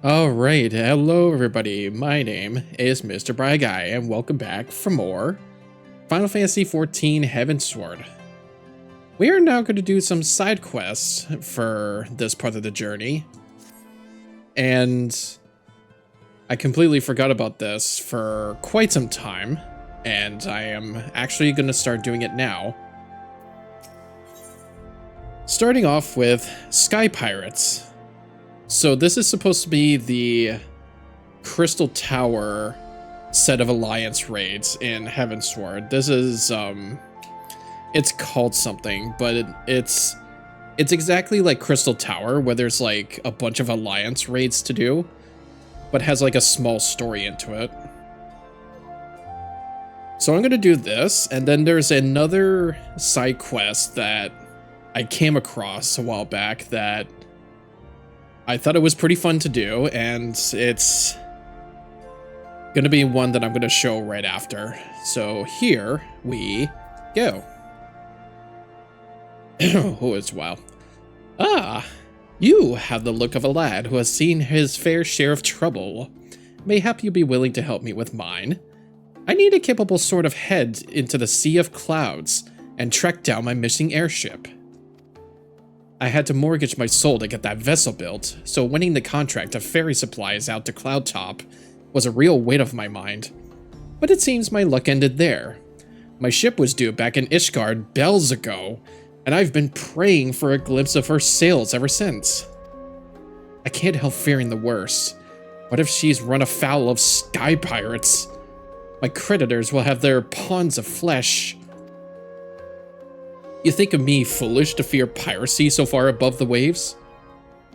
Alright, hello everybody, my name is MisterBriGuy, and welcome back for more Final Fantasy XIV Heavensward. We are now going to do some side quests for this part of the journey, and I completely forgot about this for quite some time, and I am actually going to start doing it now. Starting off with Sky Pirates. So this is supposed to be the Crystal Tower set of Alliance raids in Heavensward. This is, it's called something, but it's exactly like Crystal Tower, where there's like a bunch of Alliance raids to do, but has like a small story into it. So I'm gonna do this, and then there's another side quest that I came across a while back that I thought it was pretty fun to do, and it's gonna be one that I'm gonna show right after. So here we go. Oh, it's wow. Ah, you have the look of a lad who has seen his fair share of trouble. Mayhap you be willing to help me with mine. I need a capable sort of head into the sea of clouds and track down my missing airship. I had to mortgage my soul to get that vessel built, so winning the contract of ferry supplies out to Cloudtop was a real weight off my mind. But it seems my luck ended there. My ship was due back in Ishgard bells ago, and I've been praying for a glimpse of her sails ever since. I can't help fearing the worst. What if she's run afoul of sky pirates? My creditors will have their pawns of flesh. You think of me foolish to fear piracy so far above the waves?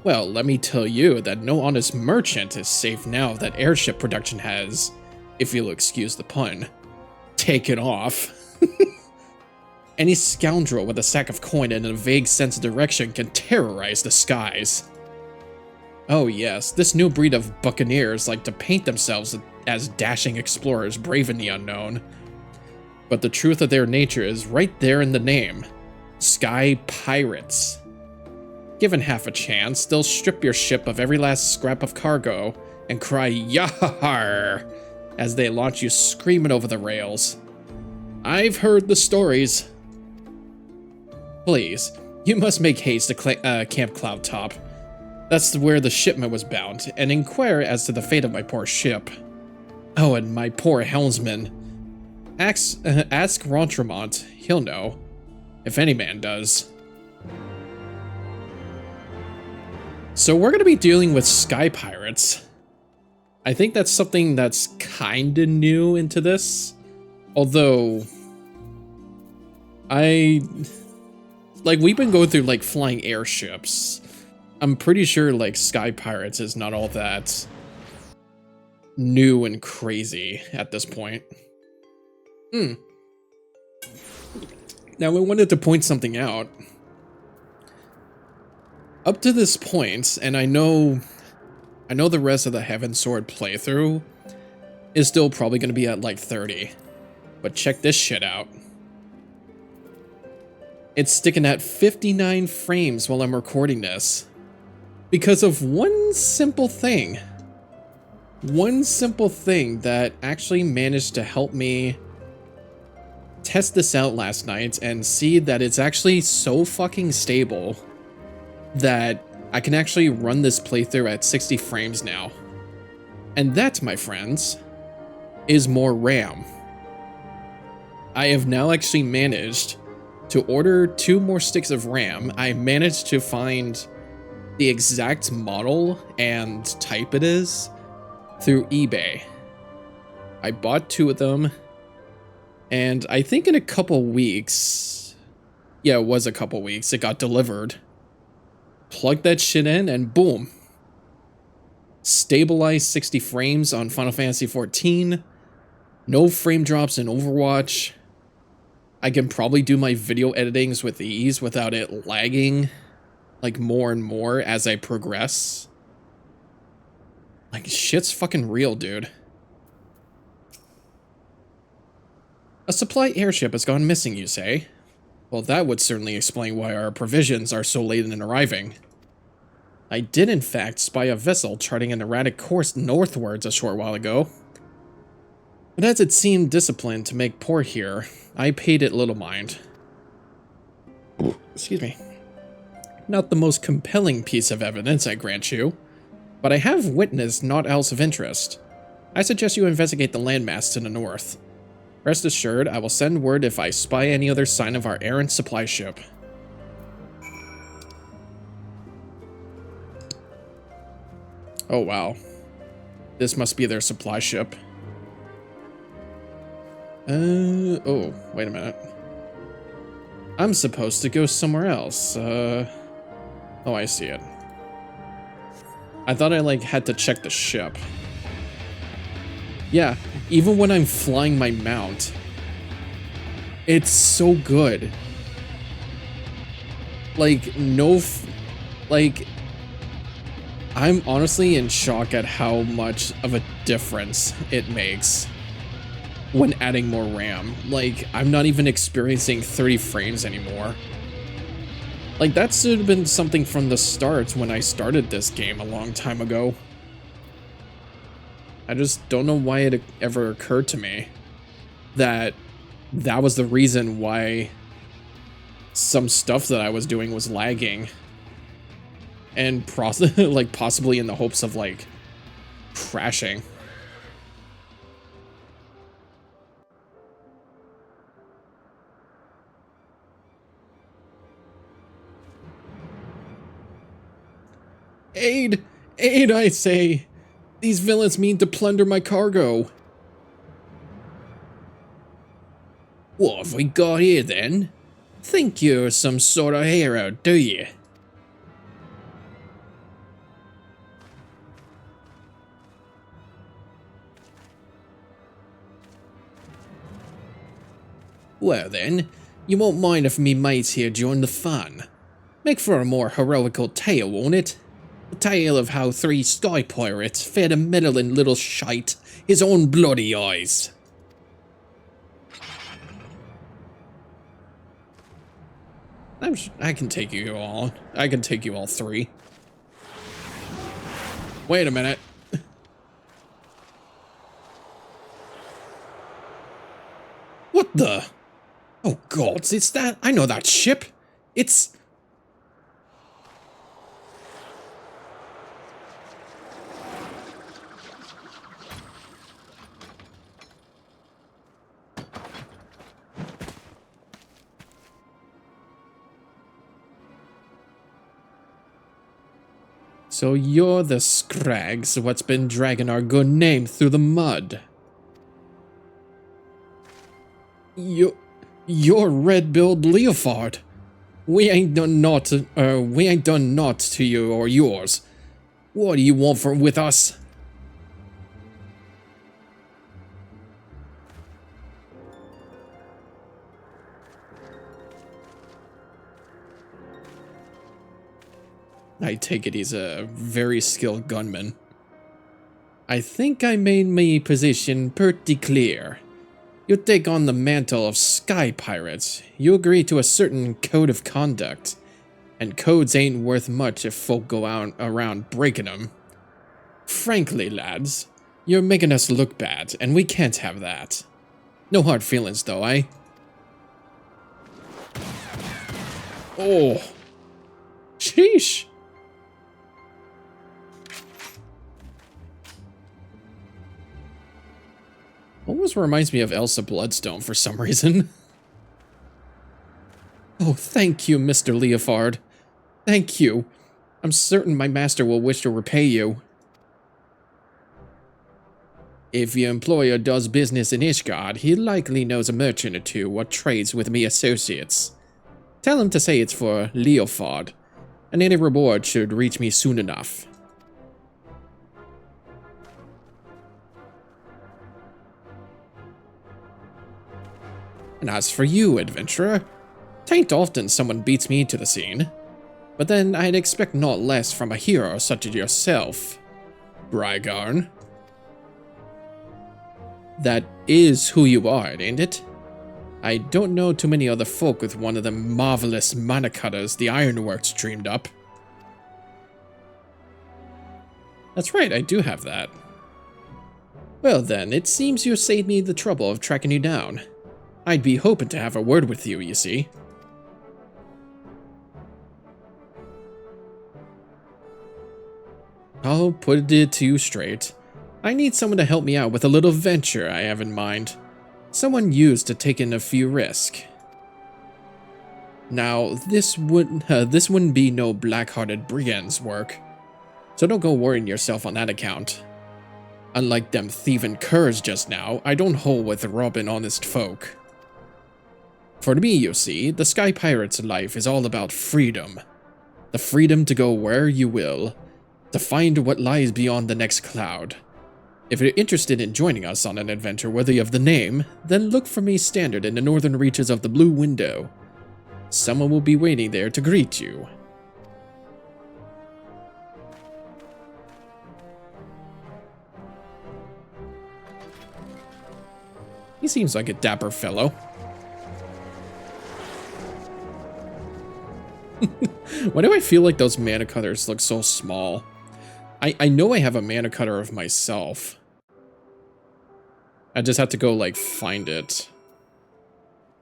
Well, let me tell you that no honest merchant is safe now that airship production has, if you'll excuse the pun, taken off. Any scoundrel with a sack of coin and a vague sense of direction can terrorize the skies. Oh yes, this new breed of buccaneers like to paint themselves as dashing explorers brave in the unknown. But the truth of their nature is right there in the name. Sky Pirates. Given half a chance, they'll strip your ship of every last scrap of cargo and cry "Yar!" as they launch you screaming over the rails. I've heard the stories. Please, you must make haste to Camp Cloudtop. That's where the shipment was bound, and inquire as to the fate of my poor ship. Oh, and my poor helmsman. Ask Rontremont, he'll know. If any man does. So we're going to be dealing with Sky Pirates. I think that's something that's kind of new into this. Although, we've been going through, like, flying airships. I'm pretty sure, like, Sky Pirates is not all that new and crazy at this point. Now, I wanted to point something out. Up to this point, and I know the rest of the Heavensward playthrough is still probably going to be at like 30. But check this shit out. It's sticking at 59 frames while I'm recording this. Because of one simple thing. One simple thing that actually managed to help me test this out last night and see that it's actually so fucking stable that I can actually run this playthrough at 60 frames now. And that, my friends, is more RAM. I have now actually managed to order 2 more sticks of RAM. I managed to find the exact model and type it is through eBay. I bought 2 of them. And I think in a couple weeks, yeah, it was a couple weeks, it got delivered. Plugged that shit in and boom. Stabilized 60 frames on Final Fantasy XIV. No frame drops in Overwatch. I can probably do my video editings with ease without it lagging like more and more as I progress. Like shit's fucking real, dude. A supply airship has gone missing, you say? Well, that would certainly explain why our provisions are so late in arriving. I did in fact spy a vessel charting an erratic course northwards a short while ago. But as it seemed disciplined to make port here, I paid it little mind. Excuse me. Not the most compelling piece of evidence, I grant you, but I have witnessed naught else of interest. I suggest you investigate the landmass to the north. Rest assured, I will send word if I spy any other sign of our errant supply ship. Oh wow. This must be their supply ship. Oh, wait a minute. I'm supposed to go somewhere else. Oh, I see it. I thought I, like, had to check the ship. Yeah, even when I'm flying my mount, it's so good. Like, I'm honestly in shock at how much of a difference it makes when adding more RAM. Like, I'm not even experiencing 30 frames anymore. Like, that should have been something from the start when I started this game a long time ago. I just don't know why it ever occurred to me that that was the reason why some stuff that I was doing was lagging. And like possibly in the hopes of like crashing. Aid! Aid, I say! These villains mean to plunder my cargo. What have we got here then? Think you're some sort of hero, do you? Well then, you won't mind if me mates here join the fun. Make for a more heroical tale, won't it? A tale of how 3 sky pirates fed a meddling little shite his own bloody eyes. I can take you all. I can take you all 3. Wait a minute. What the? Oh gods, it's that. I know that ship. It's... So you're the scrags what's been dragging our good name through the mud. You're red-billed Leofard. We ain't done naught to you or yours. What do you want with us? I take it he's a very skilled gunman. I think I made my position pretty clear. You take on the mantle of sky pirates, you agree to a certain code of conduct, and codes ain't worth much if folk go out around breaking them. Frankly, lads, you're making us look bad, and we can't have that. No hard feelings though, eh? Oh. Sheesh. Almost reminds me of Elsa Bloodstone for some reason. Oh, thank you, Mr. Leofard. Thank you. I'm certain my master will wish to repay you. If your employer does business in Ishgard, he likely knows a merchant or two what trades with me associates. Tell him to say it's for Leofard, and any reward should reach me soon enough. And as for you, adventurer, 'tain't often someone beats me to the scene. But then I'd expect naught less from a hero such as yourself, Brigarn. That is who you are, ain't it? I don't know too many other folk with one of them marvelous mana cutters the Ironworks dreamed up. That's right, I do have that. Well then, it seems you saved me the trouble of tracking you down. I'd be hoping to have a word with you, you see. I'll put it to you straight. I need someone to help me out with a little venture I have in mind. Someone used to take in a few risks. Now, this wouldn't be no black-hearted brigand's work, so don't go worrying yourself on that account. Unlike them thieving curs just now, I don't hold with robbing honest folk. For me, you see, the Sky Pirate's life is all about freedom. The freedom to go where you will, to find what lies beyond the next cloud. If you're interested in joining us on an adventure worthy of the name, then look for me standard in the northern reaches of the Blue Window. Someone will be waiting there to greet you. He seems like a dapper fellow. Why do I feel like those mana cutters look so small? I know I have a mana cutter of myself. I just have to go, like, find it.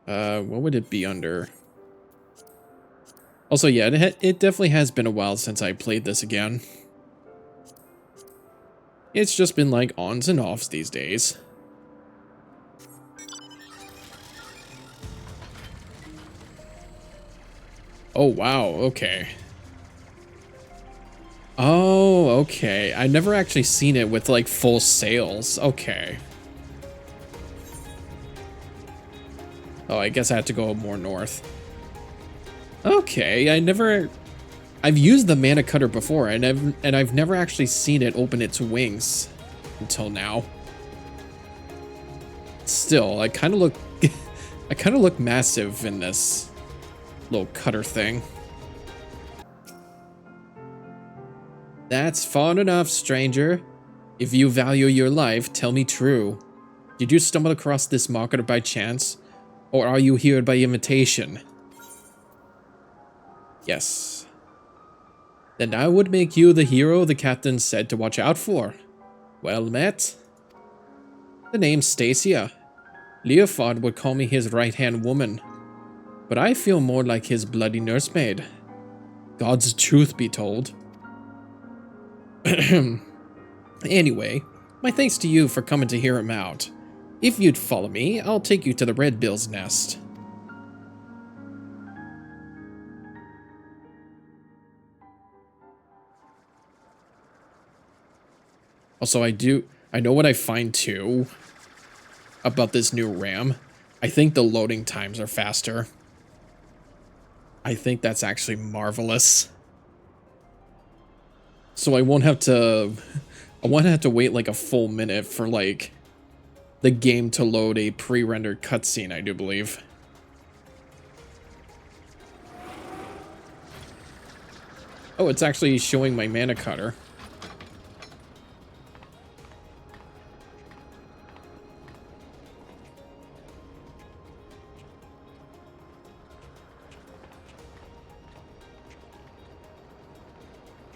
What would it be under? Also, yeah, it definitely has been a while since I played this again. It's just been, like, ons and offs these days. Oh, wow, okay. Oh, okay. I've never actually seen it with, like, full sails. Okay. Oh, I guess I have to go more north. Okay, I've used the mana cutter before, and I've never actually seen it open its wings until now. Still, I kind of look massive in this little cutter thing. That's far enough, stranger. If you value your life, tell me true. Did you stumble across this marker by chance, or are you here by invitation? Yes. Then I would make you the hero the captain said to watch out for. Well met. The name's Stacia. Leofard would call me his right-hand woman, but I feel more like his bloody nursemaid. God's truth be told. Anyway, my thanks to you for coming to hear him out. If you'd follow me, I'll take you to the Red Bill's nest. Also, I know what I find too about this new RAM. I think the loading times are faster. I think that's actually marvelous. So I won't have to wait like a full minute for like the game to load a pre-rendered cutscene, I do believe. Oh, it's actually showing my mana cutter.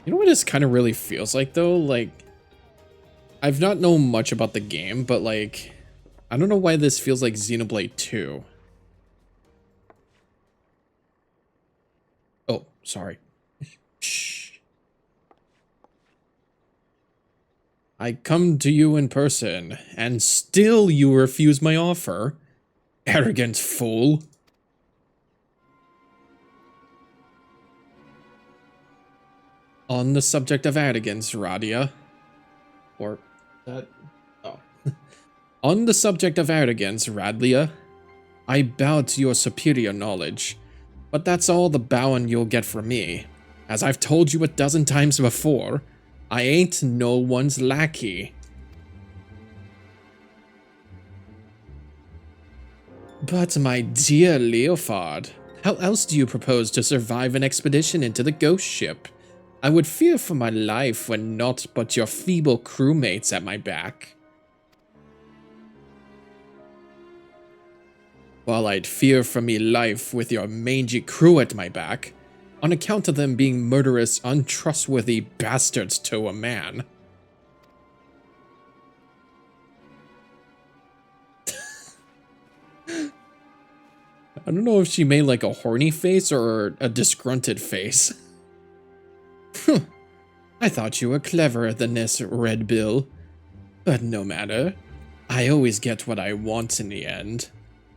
You know what this kind of really feels like, though? Like, I've not known much about the game, but, like, I don't know why this feels like Xenoblade 2. Oh, sorry. Shh. I come to you in person, and still you refuse my offer. Arrogant fool. On the subject of arrogance, Radia. Or that. Oh. On the subject of arrogance, Radlia. I bow to your superior knowledge, but that's all the bowing you'll get from me. As I've told you a dozen times before, I ain't no one's lackey. But my dear Leofard, how else do you propose to survive an expedition into the ghost ship? I would fear for my life when naught but your feeble crewmates at my back. While I'd fear for me life with your mangy crew at my back, on account of them being murderous, untrustworthy bastards to a man. I don't know if she made like a horny face or a disgruntled face. I thought you were cleverer than this, Red Bill. But no matter. I always get what I want in the end.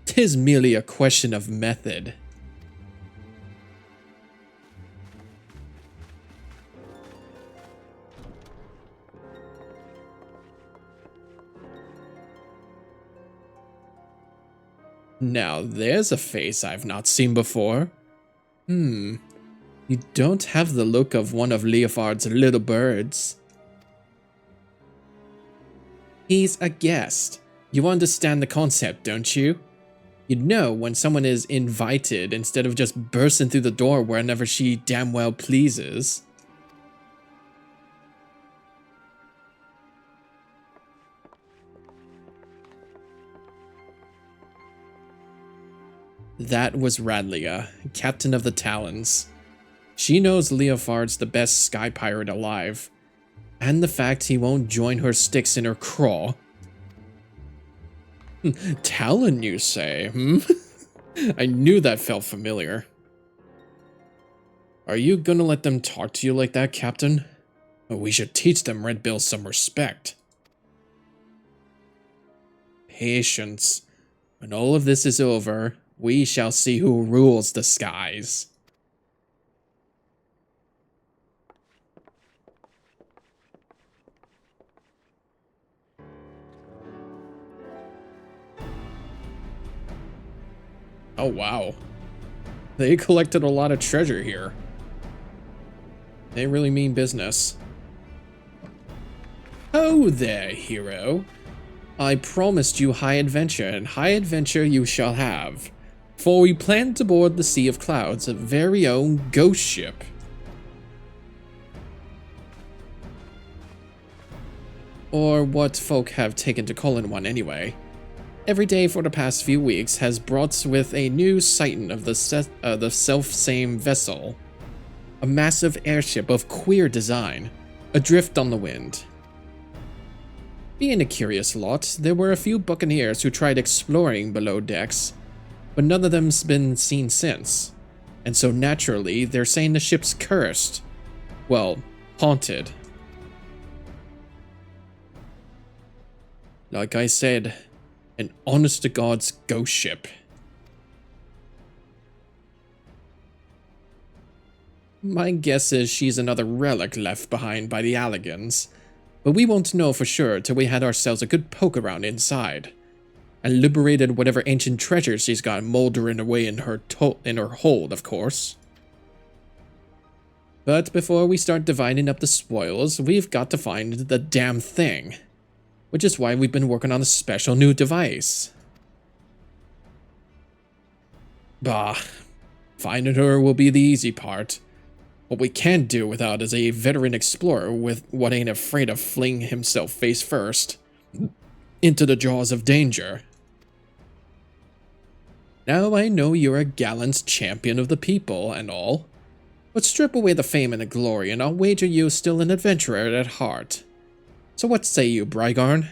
'Tis merely a question of method. Now there's a face I've not seen before. You don't have the look of one of Leofard's little birds. He's a guest. You understand the concept, don't you? You'd know when someone is invited instead of just bursting through the door whenever she damn well pleases. That was Radlia, captain of the Talons. She knows Leofard's the best sky pirate alive, and the fact he won't join her sticks in her craw. Talon, you say, I knew that felt familiar. Are you gonna let them talk to you like that, Captain? We should teach them Red Bill some respect. Patience. When all of this is over, we shall see who rules the skies. Oh wow. They collected a lot of treasure here. They really mean business. Oh there, hero. I promised you high adventure, and high adventure you shall have. For we plan to board the Sea of Clouds' very own ghost ship. Or what folk have taken to calling one anyway. Every day for the past few weeks has brought with a new sighting of the self-same vessel. A massive airship of queer design, adrift on the wind. Being a curious lot, there were a few buccaneers who tried exploring below decks, but none of them's been seen since. And so naturally, they're saying the ship's cursed. Well, haunted. Like I said, an honest-to-God's ghost ship. My guess is she's another relic left behind by the Alligans, but we won't know for sure till we had ourselves a good poke around inside, and liberated whatever ancient treasure she's got moldering away in her hold, of course. But before we start dividing up the spoils, we've got to find the damn thing. Which is why we've been working on a special new device. Bah, finding her will be the easy part. What we can't do without is a veteran explorer with what ain't afraid of flinging himself face first into the jaws of danger. Now I know you're a gallant champion of the people and all, but strip away the fame and the glory and I'll wager you're still an adventurer at heart. So what say you, Brygarn?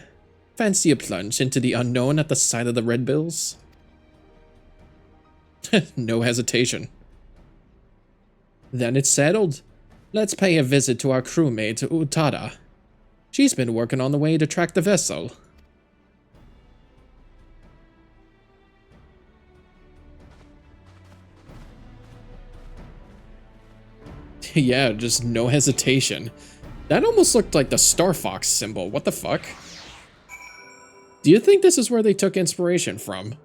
Fancy a plunge into the unknown at the sight of the Red Bills? No hesitation. Then it's settled. Let's pay a visit to our crewmate, Utada. She's been working on the way to track the vessel. Yeah, just no hesitation. That almost looked like the Star Fox symbol. What the fuck? Do you think this is where they took inspiration from?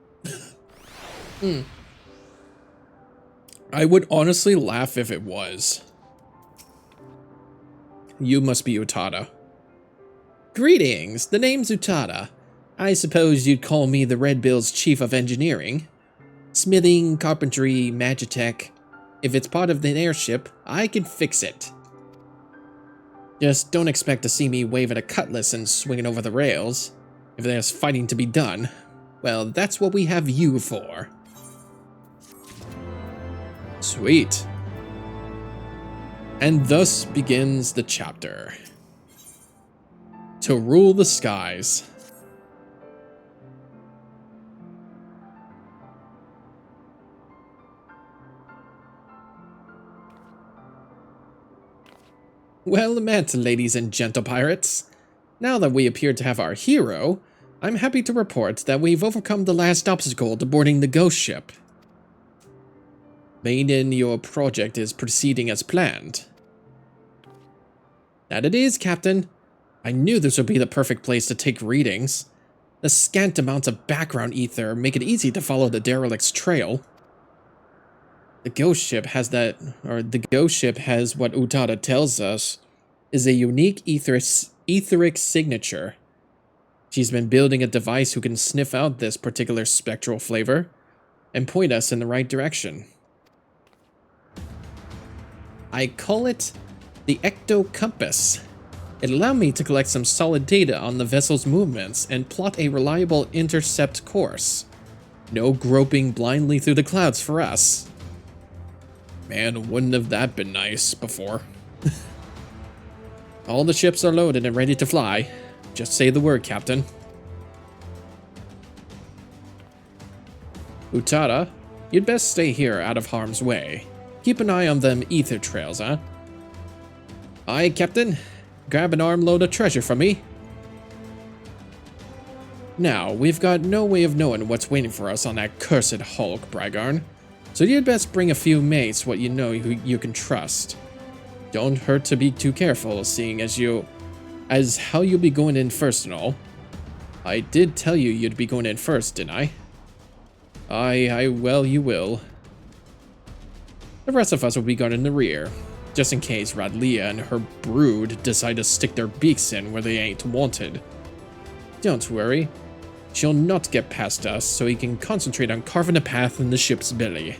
I would honestly laugh if it was. You must be Utada. Greetings, the name's Utada. I suppose you'd call me the Red Bill's chief of engineering. Smithing, carpentry, magitech. If it's part of the airship, I can fix it. Just don't expect to see me waving a cutlass and swinging over the rails. If there's fighting to be done, well, that's what we have you for. Sweet. And thus begins the chapter. To rule the skies. Well met, ladies and gentle pirates. Now that we appear to have our hero, I'm happy to report that we've overcome the last obstacle to boarding the ghost ship. Maiden, your project is proceeding as planned. That it is, Captain. I knew this would be the perfect place to take readings. The scant amounts of background ether make it easy to follow the derelict's trail. The ghost ship has what Utada tells us is a unique etheric signature. She's been building a device who can sniff out this particular spectral flavor and point us in the right direction. I call it the Ecto Compass. It allowed me to collect some solid data on the vessel's movements and plot a reliable intercept course. No groping blindly through the clouds for us. Man, wouldn't have that been nice before. All the ships are loaded and ready to fly. Just say the word, Captain. Utada, you'd best stay here out of harm's way. Keep an eye on them ether trails, huh? Aye, Captain. Grab an armload of treasure from me. Now, we've got no way of knowing what's waiting for us on that cursed hulk, Brigarn. So you'd best bring a few mates what you know who you can trust. Don't hurt to be too careful, seeing as how you'll be going in first and all. I did tell you you'd be going in first, didn't I? Aye, well, you will. The rest of us will be going in the rear, just in case Radlia and her brood decide to stick their beaks in where they ain't wanted. Don't worry. She'll not get past us, so he can concentrate on carving a path in the ship's belly.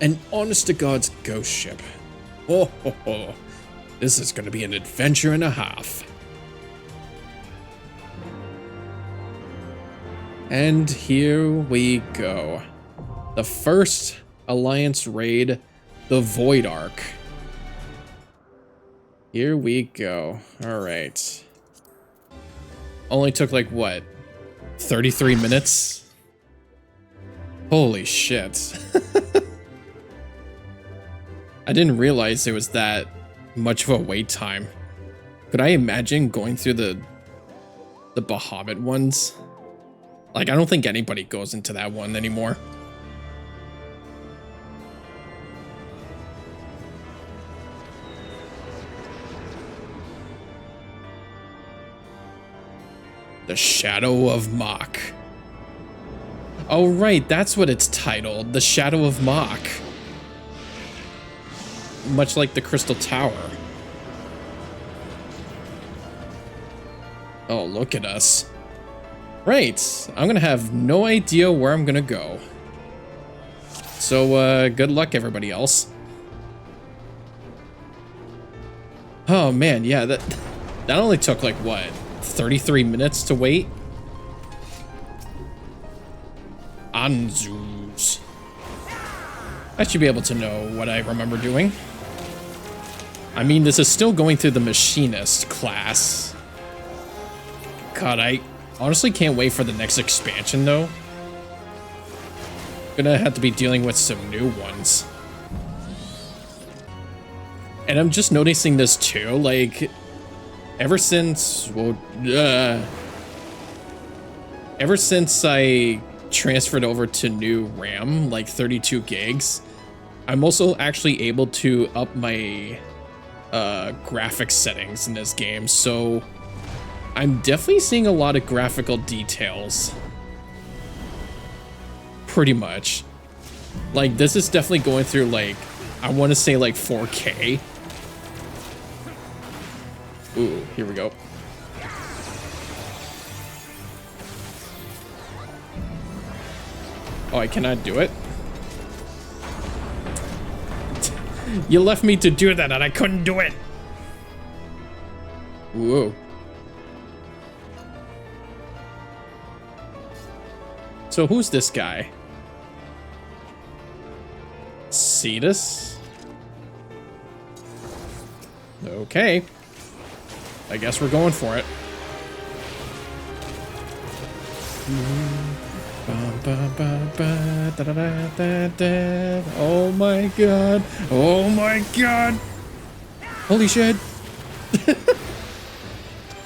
An honest-to-God's ghost ship. Oh, ho, ho. This is going to be an adventure and a half. And here we go. The first Alliance raid, the Void Ark. Here we go. Alright. Only took like, what? 33 minutes? Holy shit. I didn't realize it was that much of a wait time. Could I imagine going through the Bahamut ones? Like, I don't think anybody goes into that one anymore. The Shadow of Mach. Oh, right, that's what it's titled. The Shadow of Mach. Much like the Crystal Tower. Oh, look at us. Right, I'm gonna have no idea where I'm gonna go. So, good luck, everybody else. Oh, man, yeah, that only took, like, what? 33 minutes to wait? Anzus. I should be able to know what I remember doing. I mean, this is still going through the Machinist class. God, I honestly can't wait for the next expansion, though. Gonna have to be dealing with some new ones. And I'm just noticing this, too, like... Ever since I transferred over to new RAM, like 32 gigs, I'm also actually able to up my graphics settings in this game, so I'm definitely seeing a lot of graphical details. Pretty much. Like, this is definitely going through, like, I want to say, like, 4K. Ooh, here we go. Oh, I cannot do it? You left me to do that and I couldn't do it! Whoa. So who's this guy? Cetus? Okay. I guess we're going for it. Oh my god. Oh my god. Holy shit.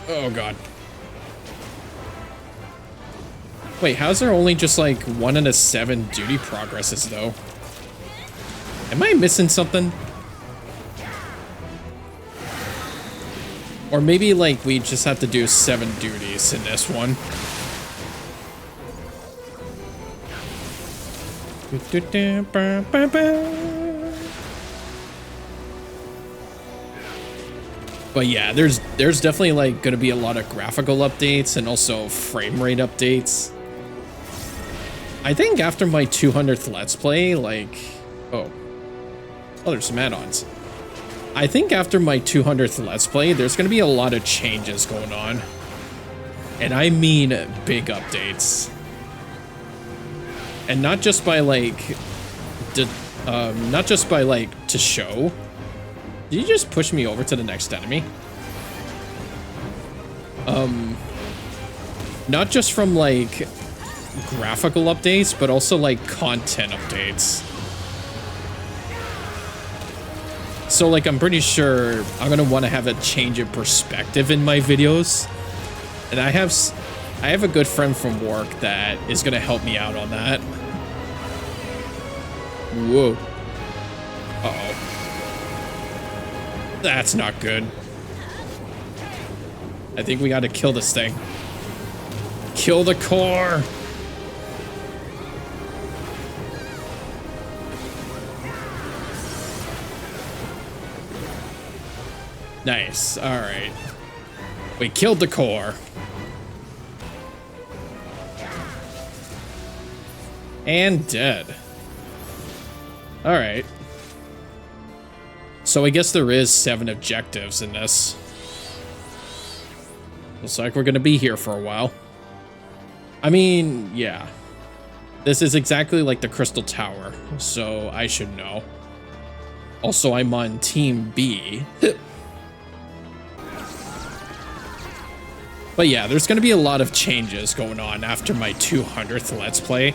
Oh god. Wait, how's there only just like 1 in 7 duty progresses though? Am I missing something? Or maybe like we just have to do 7 duties in this one. But yeah, there's definitely like gonna be a lot of graphical updates and also frame rate updates. I think after my 200th Let's Play, like, oh, there's some add-ons. I think after my 200th Let's Play, there's gonna be a lot of changes going on. And I mean big updates. And not just by like, to show. Did you just push me over to the next enemy? Not just from like graphical updates, but also like content updates. So like, I'm pretty sure I'm gonna want to have a change of perspective in my videos. And I have a good friend from work that is gonna help me out on that. Whoa. Uh-oh. That's not good. I think we gotta kill this thing. Kill the core! Nice, alright. We killed the core. And dead. Alright. So I guess there is 7 objectives in this. Looks like we're gonna be here for a while. I mean, yeah. This is exactly like the Crystal Tower, so I should know. Also, I'm on Team B. But yeah, there's gonna be a lot of changes going on after my 200th Let's Play.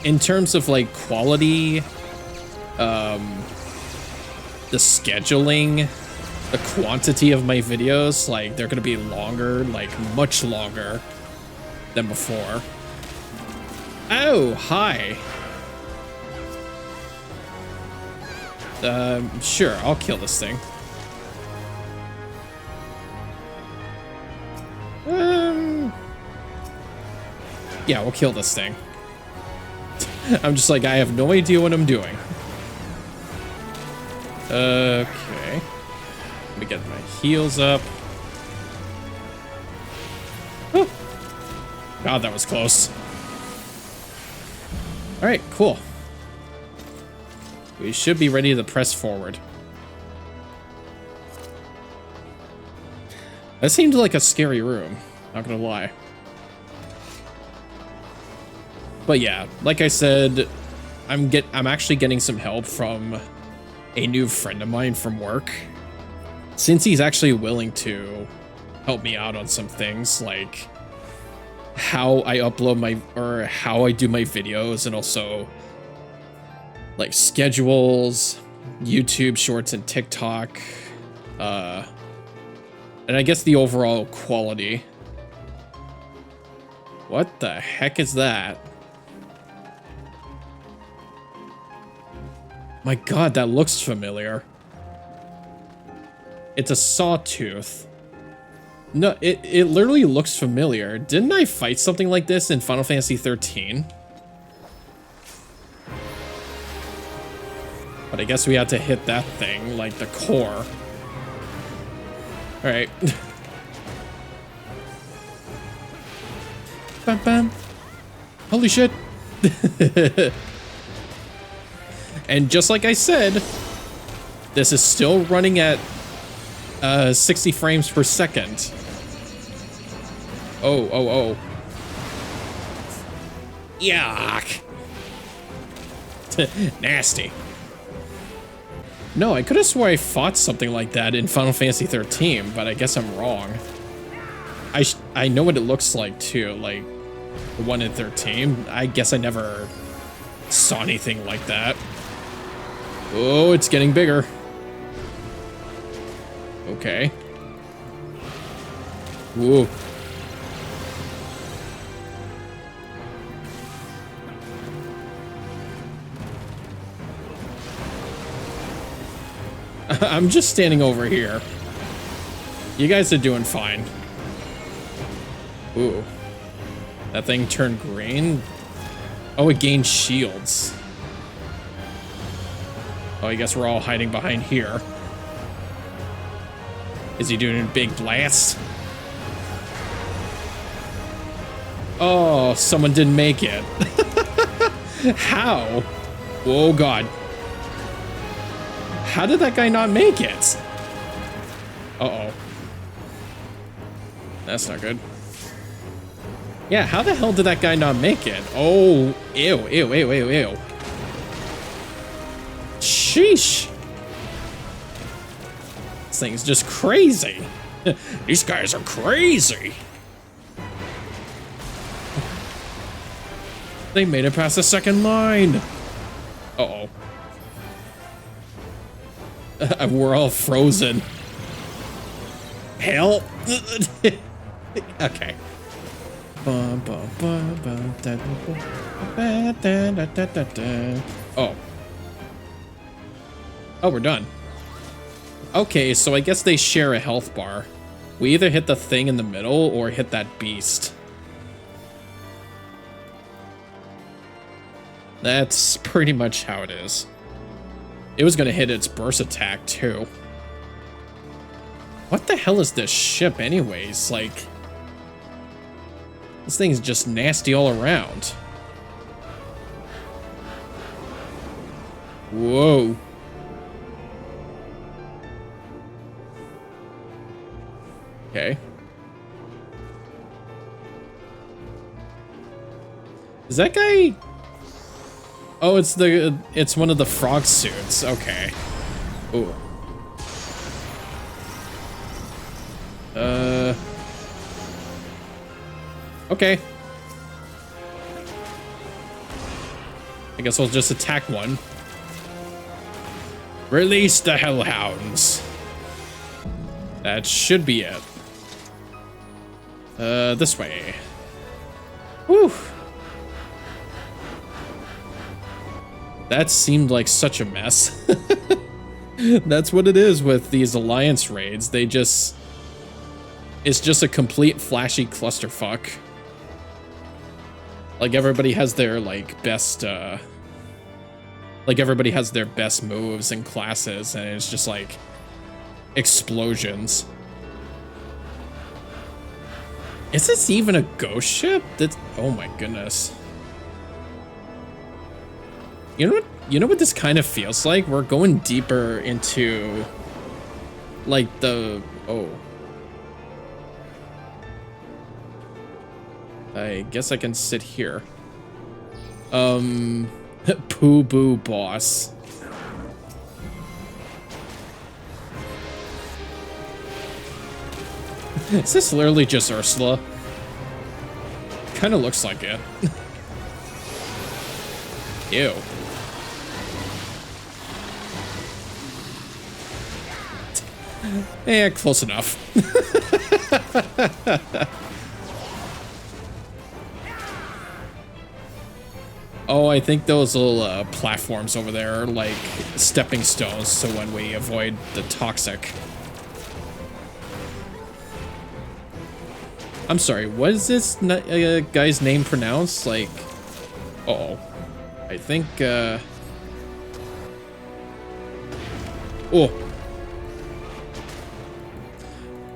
In terms of like quality, the scheduling, the quantity of my videos, like they're gonna be longer, like much longer than before. Oh, hi. Sure, I'll kill this thing. Yeah, we'll kill this thing. I'm just like, I have no idea what I'm doing. Okay. Let me get my heals up. Oh. God, that was close. Alright, cool. We should be ready to press forward. That seemed like a scary room, not gonna lie. But yeah, like I said, I'm actually getting some help from a new friend of mine from work. Since he's actually willing to help me out on some things, like how I upload or how I do my videos, and also like schedules, YouTube shorts and TikTok, and I guess the overall quality. What the heck is that? My god, that looks familiar. It's a sawtooth. No, it literally looks familiar. Didn't I fight something like this in Final Fantasy XIII? But I guess we had to hit that thing, like the core. Alright. Bam bam. Holy shit. And just like I said, this is still running at 60 frames per second. Oh. Yuck. Nasty. No, I could have swore I fought something like that in Final Fantasy XIII, but I guess I'm wrong. I know what it looks like too, like 1 in 13. I guess I never saw anything like that. Oh, it's getting bigger. Okay. Whoa. I'm just standing over here. You guys are doing fine. Ooh. That thing turned green. Oh, it gained shields. Oh, I guess we're all hiding behind here. Is he doing a big blast? Oh, someone didn't make it. How? Oh, God. How did that guy not make it? Uh-oh. That's not good. Yeah, how the hell did that guy not make it? Oh, ew, ew, ew, ew, ew. Sheesh. This thing's just crazy. These guys are crazy. They made it past the second line. Uh-oh. We're all frozen. Help. Okay. Oh. Oh, we're done. Okay, so I guess they share a health bar. We either hit the thing in the middle or hit that beast. That's pretty much how it is. It was gonna hit its burst attack too. What the hell is this ship anyways? Like, this thing's just nasty all around. Whoa. Okay. Is that guy? Oh, it's one of the frog suits. Okay. Ooh. Okay. I guess I'll just attack one. Release the hellhounds. That should be it. This way. Whew. That seemed like such a mess. That's what it is with these alliance raids. They just... It's just a complete flashy clusterfuck. Like everybody has their like best everybody has their best moves and classes, and it's just like explosions. Is this even a ghost ship? That's, oh my goodness. You know what this kind of feels like? We're going deeper into like the I guess I can sit here. Poo Boo Boss. Is this literally just Ursula? Kind of looks like it. Ew. Yeah, close enough. Oh, I think those little platforms over there are like stepping stones, so when we avoid the toxic. I'm sorry, what is this guy's name pronounced? Like, uh-oh. I think, oh.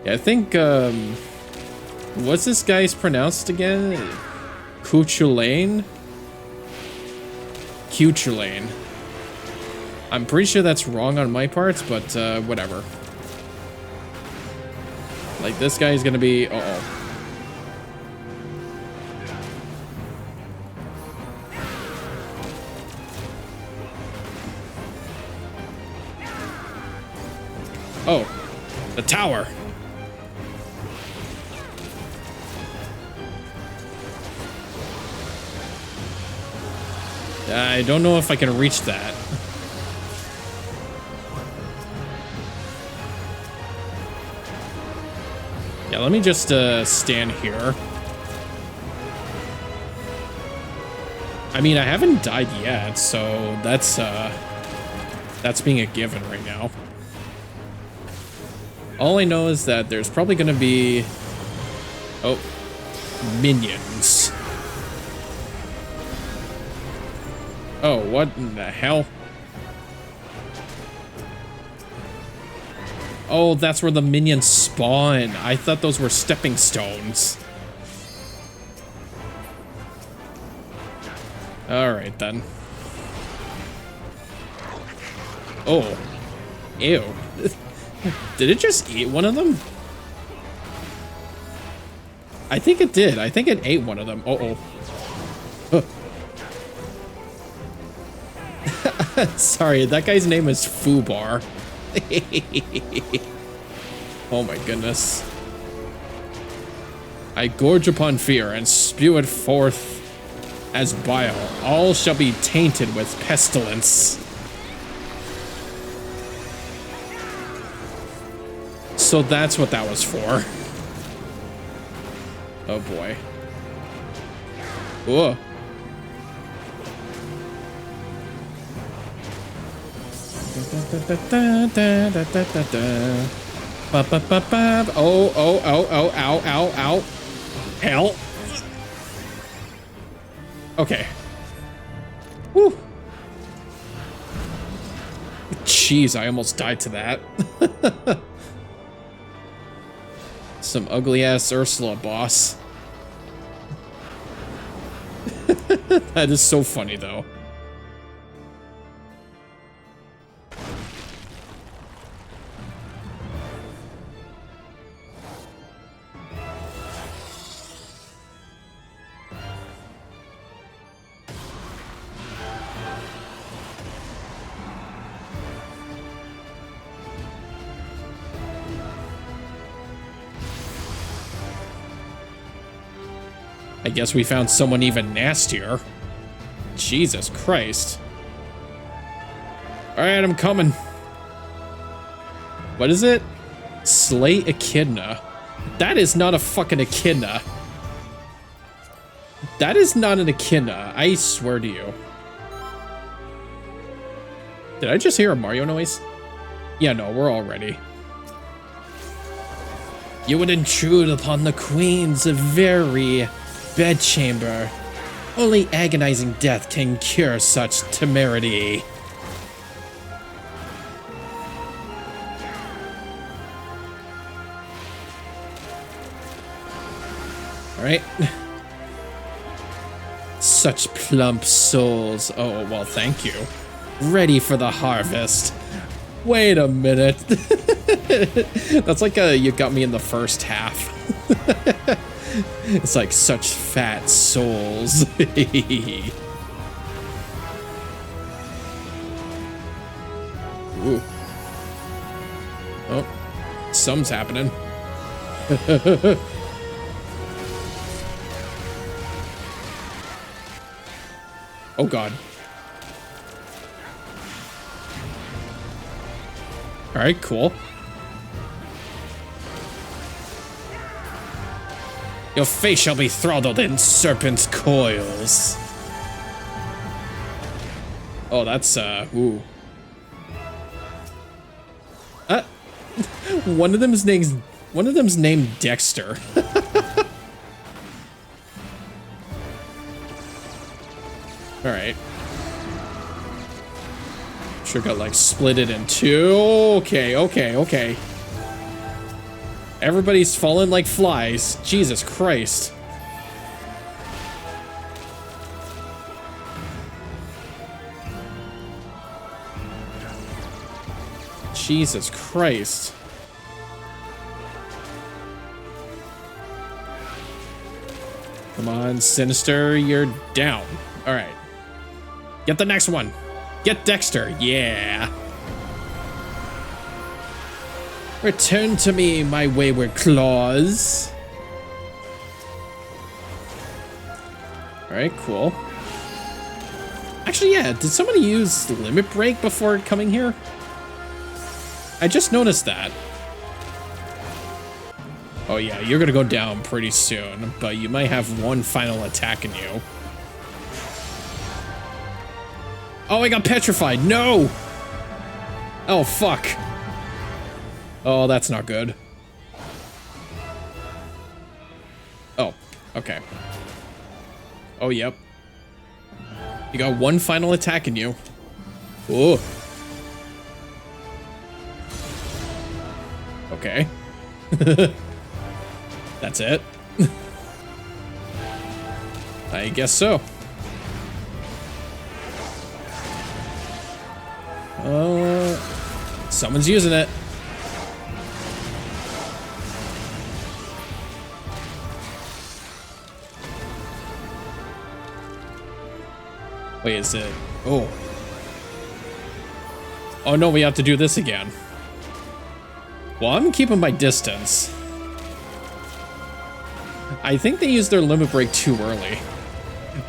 Yeah, I think, what's this guy's pronounced again? Cuchulain? Cuchulain. I'm pretty sure that's wrong on my parts, but, whatever. Like, this guy's gonna be, uh-oh. Oh, the tower. I don't know if I can reach that. Yeah, let me just stand here. I mean, I haven't died yet, so that's being a given right now. All I know is that there's probably gonna be, oh, minions. Oh, what in the hell? Oh, that's where the minions spawn. I thought those were stepping stones. Alright then. Oh. Ew. Did it just eat one of them? I think it did. I think it ate one of them. Uh-oh. Sorry, that guy's name is Fubar. Oh my goodness. I gorge upon fear and spew it forth as bile. All shall be tainted with pestilence. So that's what that was for. Oh boy. Whoa. Oh, ow. Hell. Okay. Whew. Jeez, I almost died to that. Some ugly-ass Ursula boss. That is so funny, though. I guess we found someone even nastier. Jesus Christ. Alright, I'm coming. What is it? Slay Echidna. That is not a fucking Echidna. That is not an Echidna, I swear to you. Did I just hear a Mario noise? Yeah, no, we're all ready. You would intrude upon the Queen's very bedchamber. Only agonizing death can cure such temerity. Alright. Such plump souls. Oh, well, thank you. Ready for the harvest. Wait a minute. That's like a you got me in the first half. It's like such fat souls. Ooh. Oh, something's happening. Oh God. All right, cool. Your face shall be throttled in serpent's coils. Oh, that's, ooh. One of them's named Dexter. Alright. Sure got, like, split it in two. Okay. Everybody's falling like flies. Jesus Christ. Jesus Christ. Come on, Sinister, you're down. All right. Get the next one. Get Dexter. Yeah. Return to me, my wayward claws. All right, cool. Actually, yeah, did somebody use Limit Break before coming here? I just noticed that. Oh yeah, you're gonna go down pretty soon, but you might have one final attack in you. Oh, I got petrified. No! Oh, fuck. Oh, that's not good. Oh, okay. Oh, yep. You got one final attack in you. Oh. Okay. That's it. I guess so. Someone's using it. Wait, is it? Oh. Oh no, we have to do this again. Well, I'm keeping my distance. I think they used their limit break too early.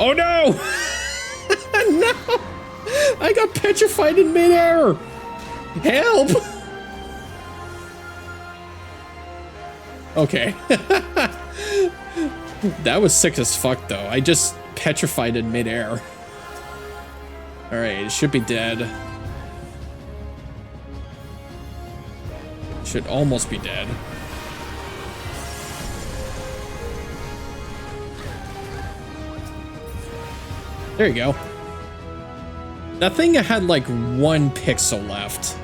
Oh no! No! I got petrified in midair! Help! Okay. That was sick as fuck though. I just petrified in midair. Alright, it should be dead. Should almost be dead. There you go. That thing had like 1 pixel left.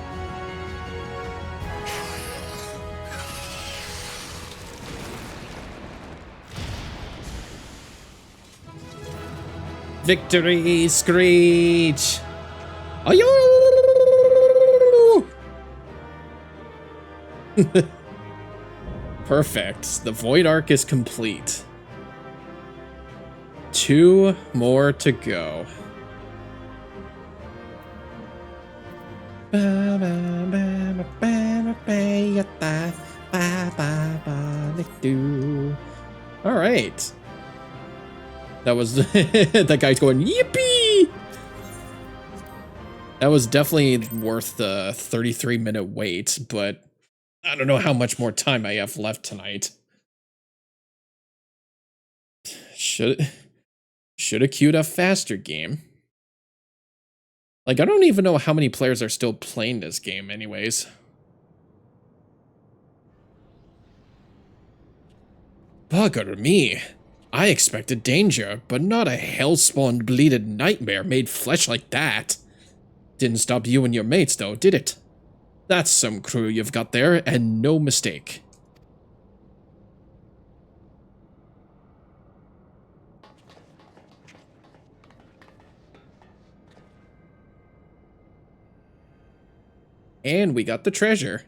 Victory screech! Ayo! Perfect. The Void Arc is complete. 2 more to go. All right. That was that guy's going yippee. That was definitely worth the 33-minute wait, but I don't know how much more time I have left tonight. Should have queued a faster game. Like, I don't even know how many players are still playing this game anyways. Bugger me. I expected danger, but not a hell-spawned bleeded nightmare made flesh like that. Didn't stop you and your mates though, did it? That's some crew you've got there, and no mistake. And we got the treasure.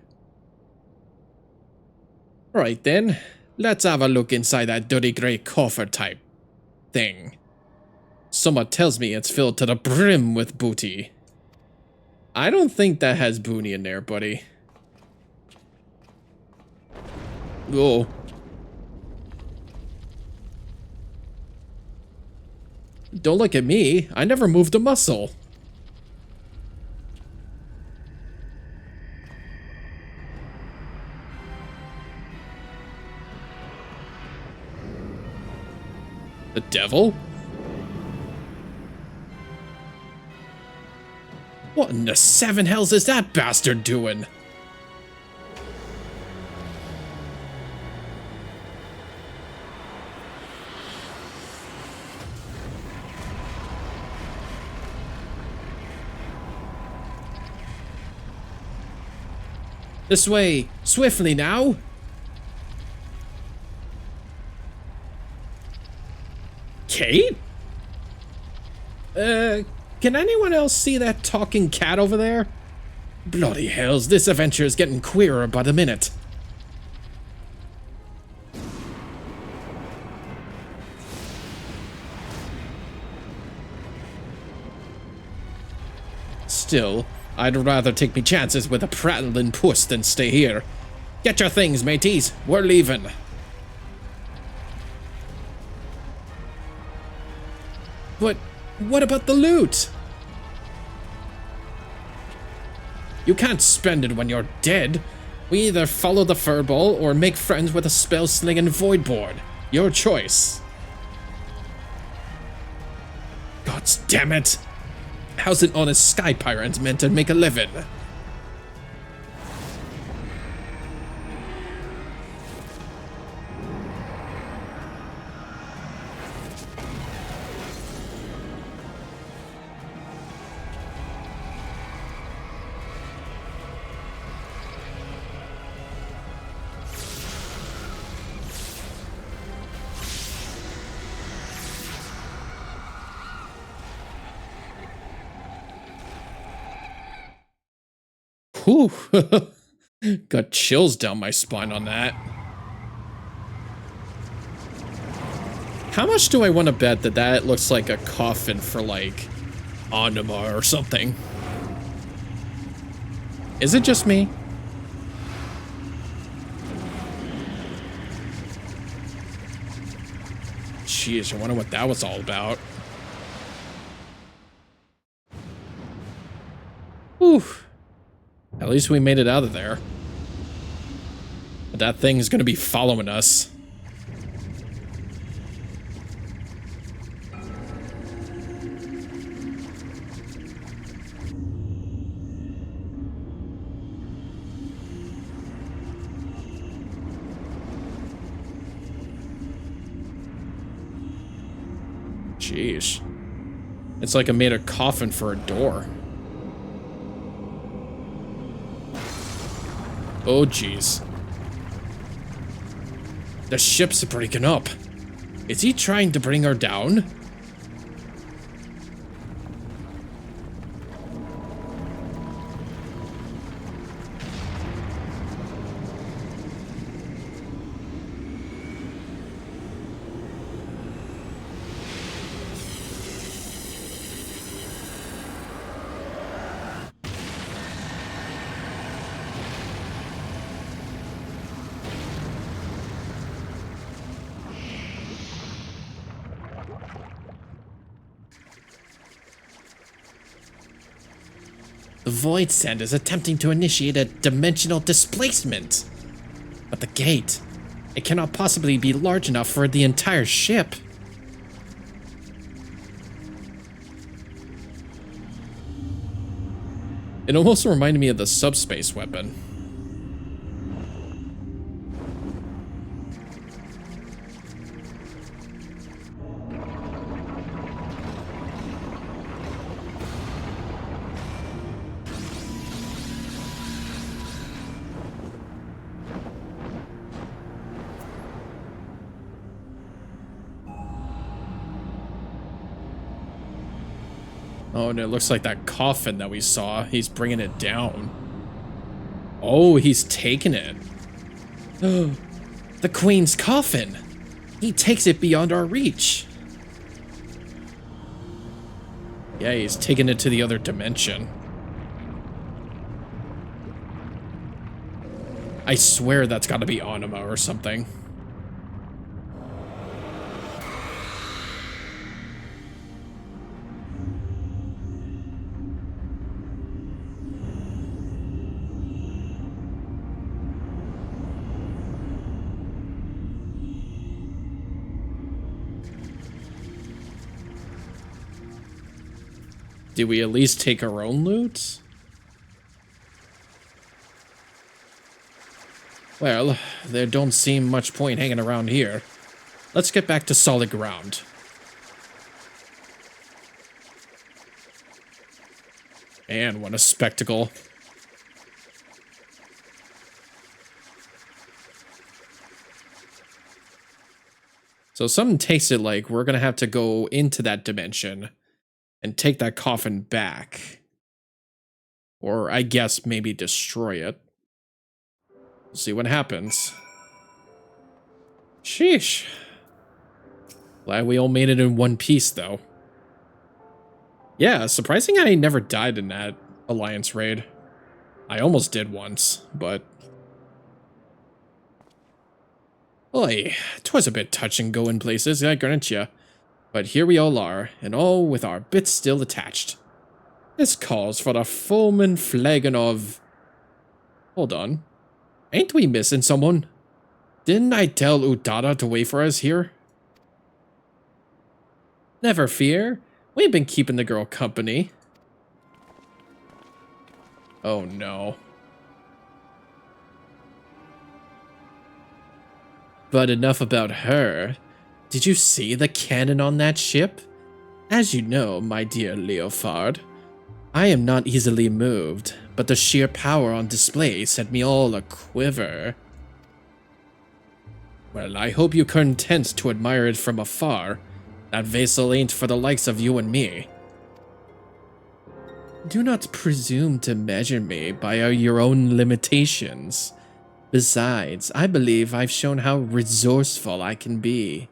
Alright then, let's have a look inside that dirty grey coffer type thing. Someone tells me it's filled to the brim with booty. I don't think that has booty in there, buddy. Oh. Don't look at me. I never moved a muscle. The devil? What in the 7 hells is that bastard doing? This way, swiftly now. Kate? Can anyone else see that talking cat over there? Bloody hells, this adventure is getting queerer by the minute. Still, I'd rather take me chances with a prattling puss than stay here. Get your things, mateys. We're leaving. But What about the loot? You can't spend it when you're dead. We either follow the furball or make friends with a spell-slinging voidboard. Your choice. God damn it. How's an honest sky pirate meant to make a living? Whew. Got chills down my spine on that. How much do I want to bet that that looks like a coffin for, like, Anima or something? Is it just me? Jeez, I wonder what that was all about. Whew. At least we made it out of there. But that thing is going to be following us. Jeez. It's like I made a coffin for a door. Oh, jeez. The ship's breaking up. Is he trying to bring her down? The Void Sand is attempting to initiate a dimensional displacement. But the gate, it cannot possibly be large enough for the entire ship. It almost reminded me of the subspace weapon. Oh, and it looks like that coffin that we saw. He's bringing it down. Oh, he's taking it. The Queen's coffin. He takes it beyond our reach. Yeah, he's taking it to the other dimension. I swear that's got to be Anima or something. Did we at least take our own loot? Well, there don't seem much point hanging around here. Let's get back to solid ground. Man, what a spectacle. So something takes it like we're gonna have to go into that dimension and take that coffin back. Or I guess maybe destroy it. We'll see what happens. Sheesh. Glad we all made it in one piece, though. Yeah, surprising I never died in that Alliance raid. I almost did once, but... Oy, 'twas a bit touch and go in places, I grant ya. But here we all are, and all with our bits still attached. This calls for the full flagon of... Hold on. Ain't we missing someone? Didn't I tell Utada to wait for us here? Never fear. We've been keeping the girl company. Oh no. But enough about her. Did you see the cannon on that ship? As you know, my dear Leofard, I am not easily moved, but the sheer power on display set me all a quiver. Well, I hope you're content to admire it from afar. That vessel ain't for the likes of you and me. Do not presume to measure me by your own limitations. Besides, I believe I've shown how resourceful I can be.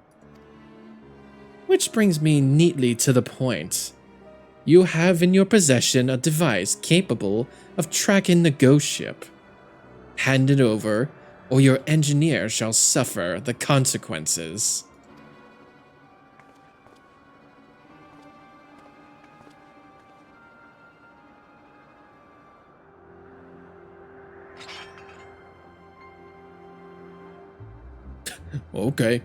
Which brings me neatly to the point. You have in your possession a device capable of tracking the ghost ship. Hand it over, or your engineer shall suffer the consequences. Okay.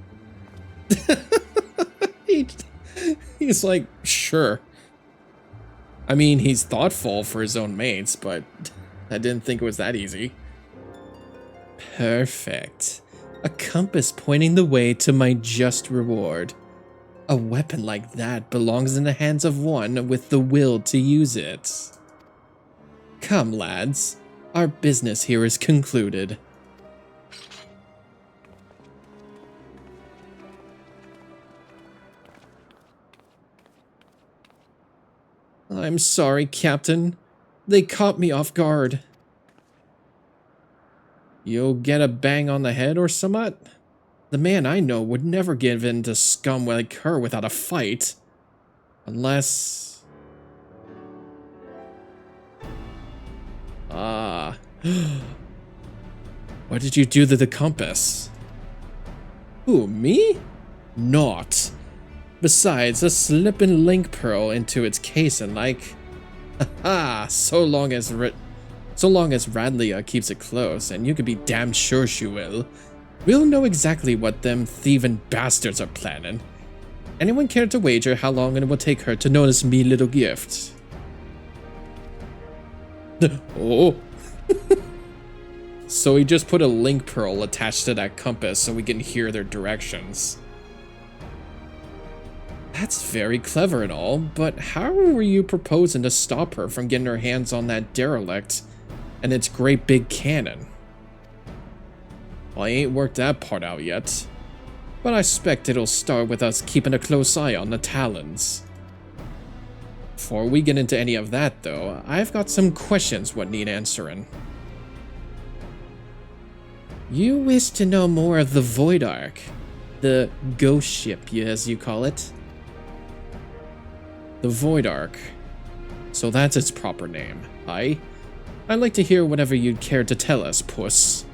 He's like, sure. I mean, he's thoughtful for his own mates, but I didn't think it was that easy. Perfect. A compass pointing the way to my just reward. A weapon like that belongs in the hands of one with the will to use it. Come, lads. Our business here is concluded. I'm sorry, Captain. They caught me off guard. You'll get a bang on the head or somewhat? The man I know would never give in to scum like her without a fight. Unless... Ah. What did you do to the compass? Who, me? Not. Besides, a slippin' link pearl into its case and like... Haha, so long as Radlia keeps it close, and you can be damn sure she will, we'll know exactly what them thieving bastards are planning. Anyone care to wager how long it will take her to notice me little gift? Oh. So he just put a link pearl attached to that compass so we can hear their directions. That's very clever and all, but how were you proposing to stop her from getting her hands on that derelict and its great big cannon? Well, I ain't worked that part out yet, but I expect it'll start with us keeping a close eye on the Talons. Before we get into any of that, though, I've got some questions what need answering. You wish to know more of the Void Ark, the ghost ship, as you call it? The Void Ark. So that's its proper name, aye? I'd like to hear whatever you'd care to tell us, puss.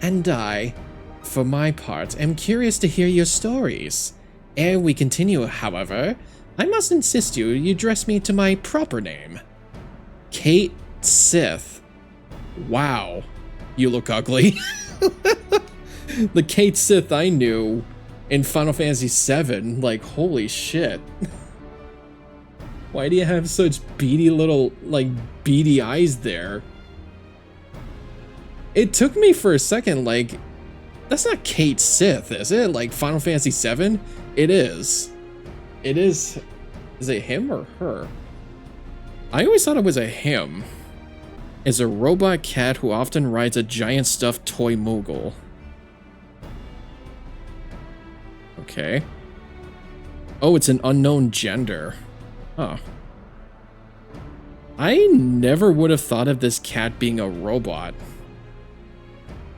And I, for my part, am curious to hear your stories. Ere we continue, however, I must insist you address me to my proper name. Kate Sith. Wow, you look ugly. The Kate Sith I knew in Final Fantasy VII, like, holy shit. Why do you have such beady little, like, beady eyes there? It took me for a second, like, that's not Kate Sith, is it? Like, Final Fantasy VII? It is. It is. Is it him or her? I always thought it was a him. It's a robot cat who often rides a giant stuffed toy Moogle. Okay. Oh, it's an unknown gender. Huh. I never would have thought of this cat being a robot.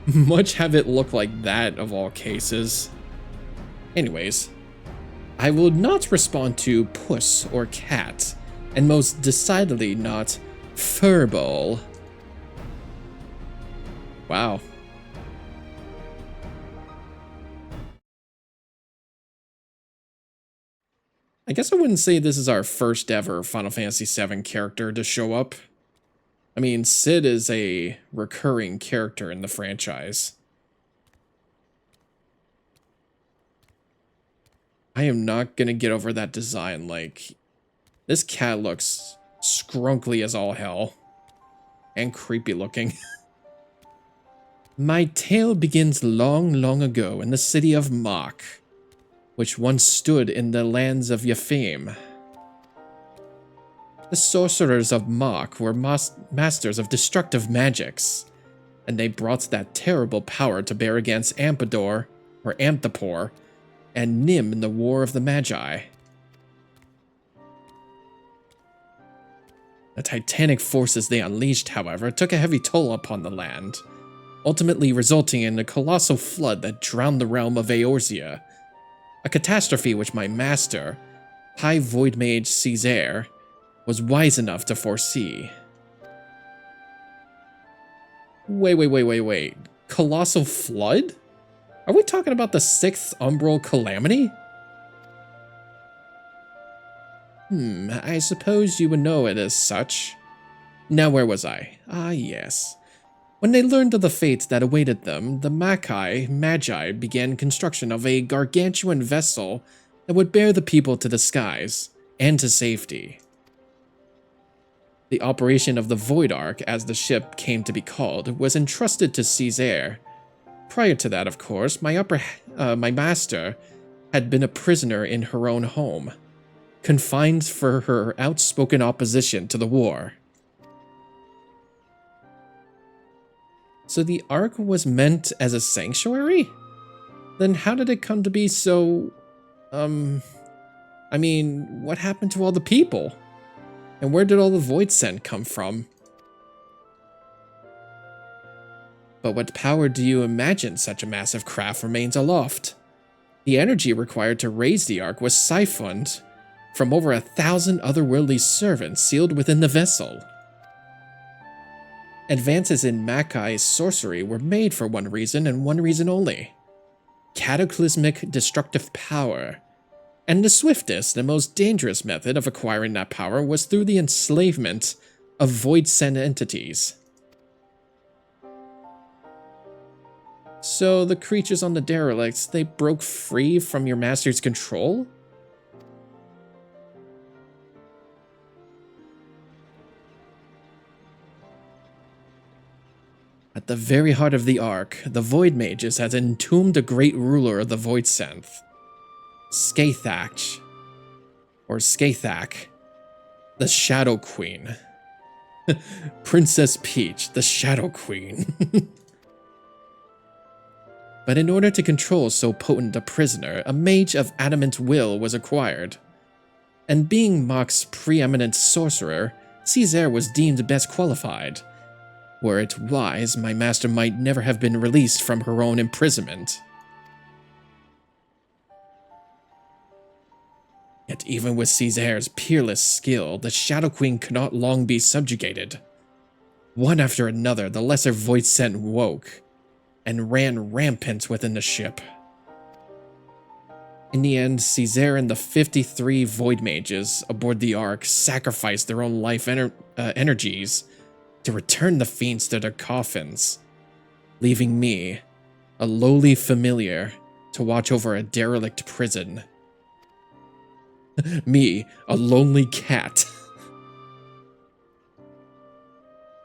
Much have it look like that, of all cases. Anyways, I will not respond to puss or cat, and most decidedly not furball. Wow. I guess I wouldn't say this is our first ever Final Fantasy VII character to show up. I mean, Cid is a recurring character in the franchise. I am not gonna get over that design. Like, this cat looks scrunkly as all hell. And creepy looking. My tale begins long, long ago in the city of Mach, which once stood in the lands of Yafim. The sorcerers of Mach were masters of destructive magics, and they brought that terrible power to bear against Ampador, or Amthapor, and Nim in the War of the Magi. The titanic forces they unleashed, however, took a heavy toll upon the land, ultimately resulting in a colossal flood that drowned the realm of Eorzea, a catastrophe which my master, High Void Mage Caesar, was wise enough to foresee. Wait. Colossal flood? Are we talking about the 6th Umbral Calamity? I suppose you would know it as such. Now where was I? Ah, yes. When they learned of the fate that awaited them, the Magi began construction of a gargantuan vessel that would bear the people to the skies, and to safety. The operation of the Void Ark, as the ship came to be called, was entrusted to Caesar. Prior to that, of course, my master had been a prisoner in her own home, confined for her outspoken opposition to the war. So the Ark was meant as a sanctuary? Then how did it come to be so... I mean, what happened to all the people? And where did all the Void Scent come from? But what power do you imagine such a massive craft remains aloft? The energy required to raise the Ark was siphoned from over 1,000 otherworldly servants sealed within the vessel. Advances in Makai's sorcery were made for one reason and one reason only: cataclysmic destructive power. And the swiftest and most dangerous method of acquiring that power was through the enslavement of Void Scent entities. So the creatures on the derelicts, they broke free from your master's control? At the very heart of the Ark, the Void Mages had entombed a great ruler of the Void Scent, Skathak, the Shadow Queen. Princess Peach, the Shadow Queen. But in order to control so potent a prisoner, a mage of adamant will was acquired. And being Mach's preeminent sorcerer, Caesar was deemed best qualified. Were it wise, my master might never have been released from her own imprisonment. Yet even with Caesar's peerless skill, the Shadow Queen could not long be subjugated. One after another, the lesser Void Scent woke, and ran rampant within the ship. In the end, Caesar and the 53 Void Mages aboard the Ark sacrificed their own life energies to return the fiends to their coffins, leaving me, a lowly familiar, to watch over a derelict prison. Me, a lonely cat.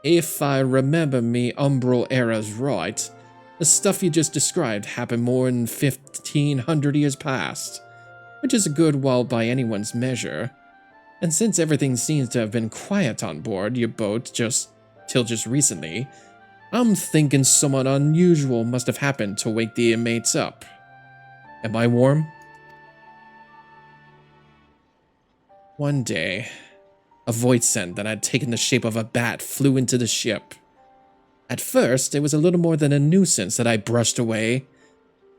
If I remember me Umbral eras right, the stuff you just described happened more than 1,500 years past, which is a good while by anyone's measure. And since everything seems to have been quiet on board your boat till just recently, I'm thinking somewhat unusual must have happened to wake the inmates up. Am I warm? One day, a Void Scent that had taken the shape of a bat flew into the ship. At first, it was a little more than a nuisance that I brushed away,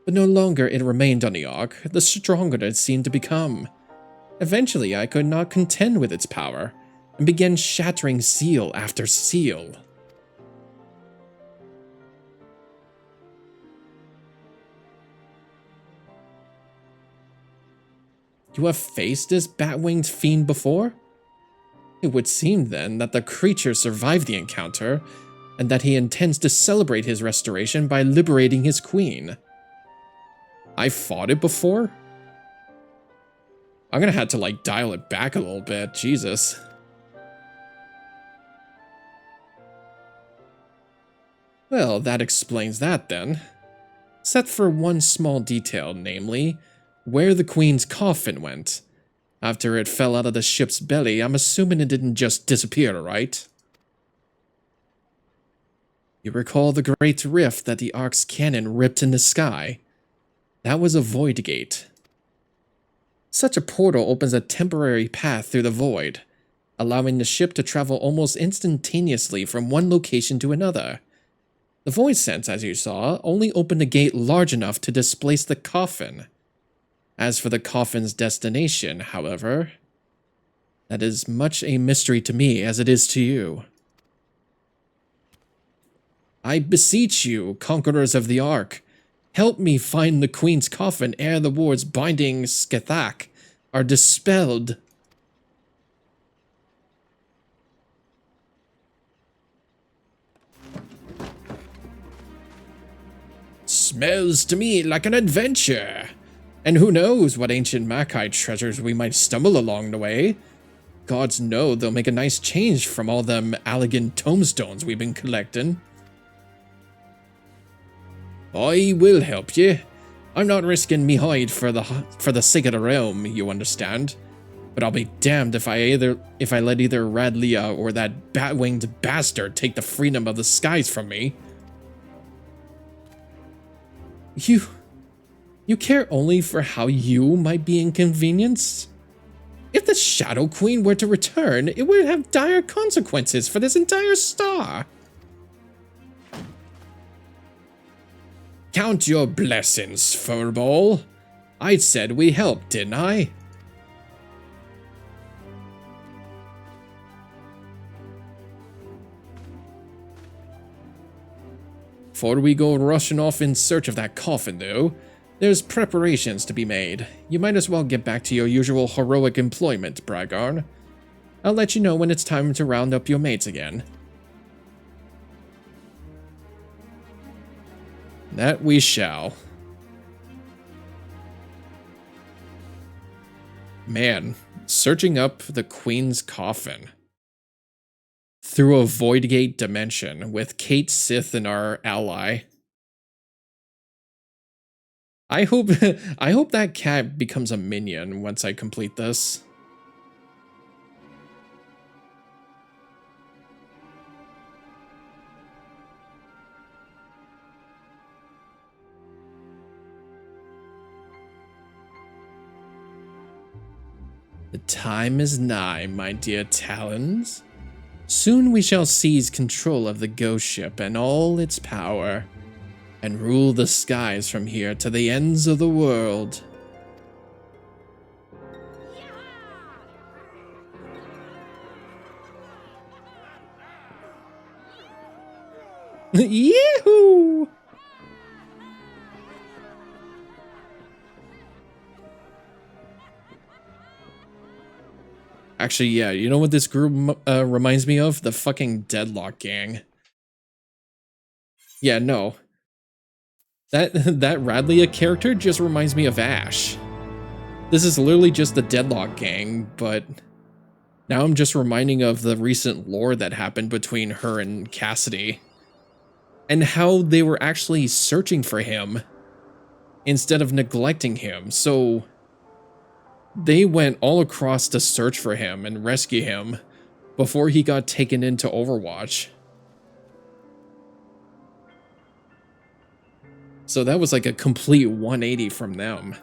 but no longer it remained on the Ark, the stronger it seemed to become. Eventually, I could not contend with its power, and began shattering seal after seal. You have faced this bat-winged fiend before? It would seem then that the creature survived the encounter, and that he intends to celebrate his restoration by liberating his queen. I fought it before? I'm gonna have to like dial it back a little bit, Jesus. Well, that explains that then. Except for one small detail, namely, where the queen's coffin went. After it fell out of the ship's belly, I'm assuming it didn't just disappear, right? You recall the great rift that the Ark's cannon ripped in the sky? That was a void gate. Such a portal opens a temporary path through the void, allowing the ship to travel almost instantaneously from one location to another. The void sense, as you saw, only opened a gate large enough to displace the coffin. As for the coffin's destination, however, that is much a mystery to me as it is to you. I beseech you, conquerors of the Ark, help me find the Queen's coffin ere the ward's binding Skethak are dispelled. Smells to me like an adventure. And who knows what ancient Makai treasures we might stumble along the way. Gods know they'll make a nice change from all them elegant tombstones we've been collecting. I will help you. I'm not risking me hide for the sake of the realm, you understand. But I'll be damned if I let either Radlia or that bat-winged bastard take the freedom of the skies from me. You care only for how you might be inconvenienced? If the Shadow Queen were to return, it would have dire consequences for this entire star. Count your blessings, furball. I said we helped, didn't I? Before we go rushing off in search of that coffin, though, there's preparations to be made. You might as well get back to your usual heroic employment, Bragarn. I'll let you know when it's time to round up your mates again. That we shall. Man, searching up the Queen's coffin. Through a void gate dimension with Kate Sith and our ally. I hope that cat becomes a minion once I complete this. The time is nigh, my dear Talons. Soon we shall seize control of the ghost ship and all its power, and rule the skies from here to the ends of the world. Yahoo! Actually, yeah, you know what this group reminds me of? The fucking Deadlock gang. Yeah, no. That Radlia character just reminds me of Ash. This is literally just the Deadlock gang, but now I'm just reminding of the recent lore that happened between her and Cassidy. And how they were actually searching for him instead of neglecting him, so they went all across to search for him and rescue him before he got taken into Overwatch. So that was like a complete 180 from them.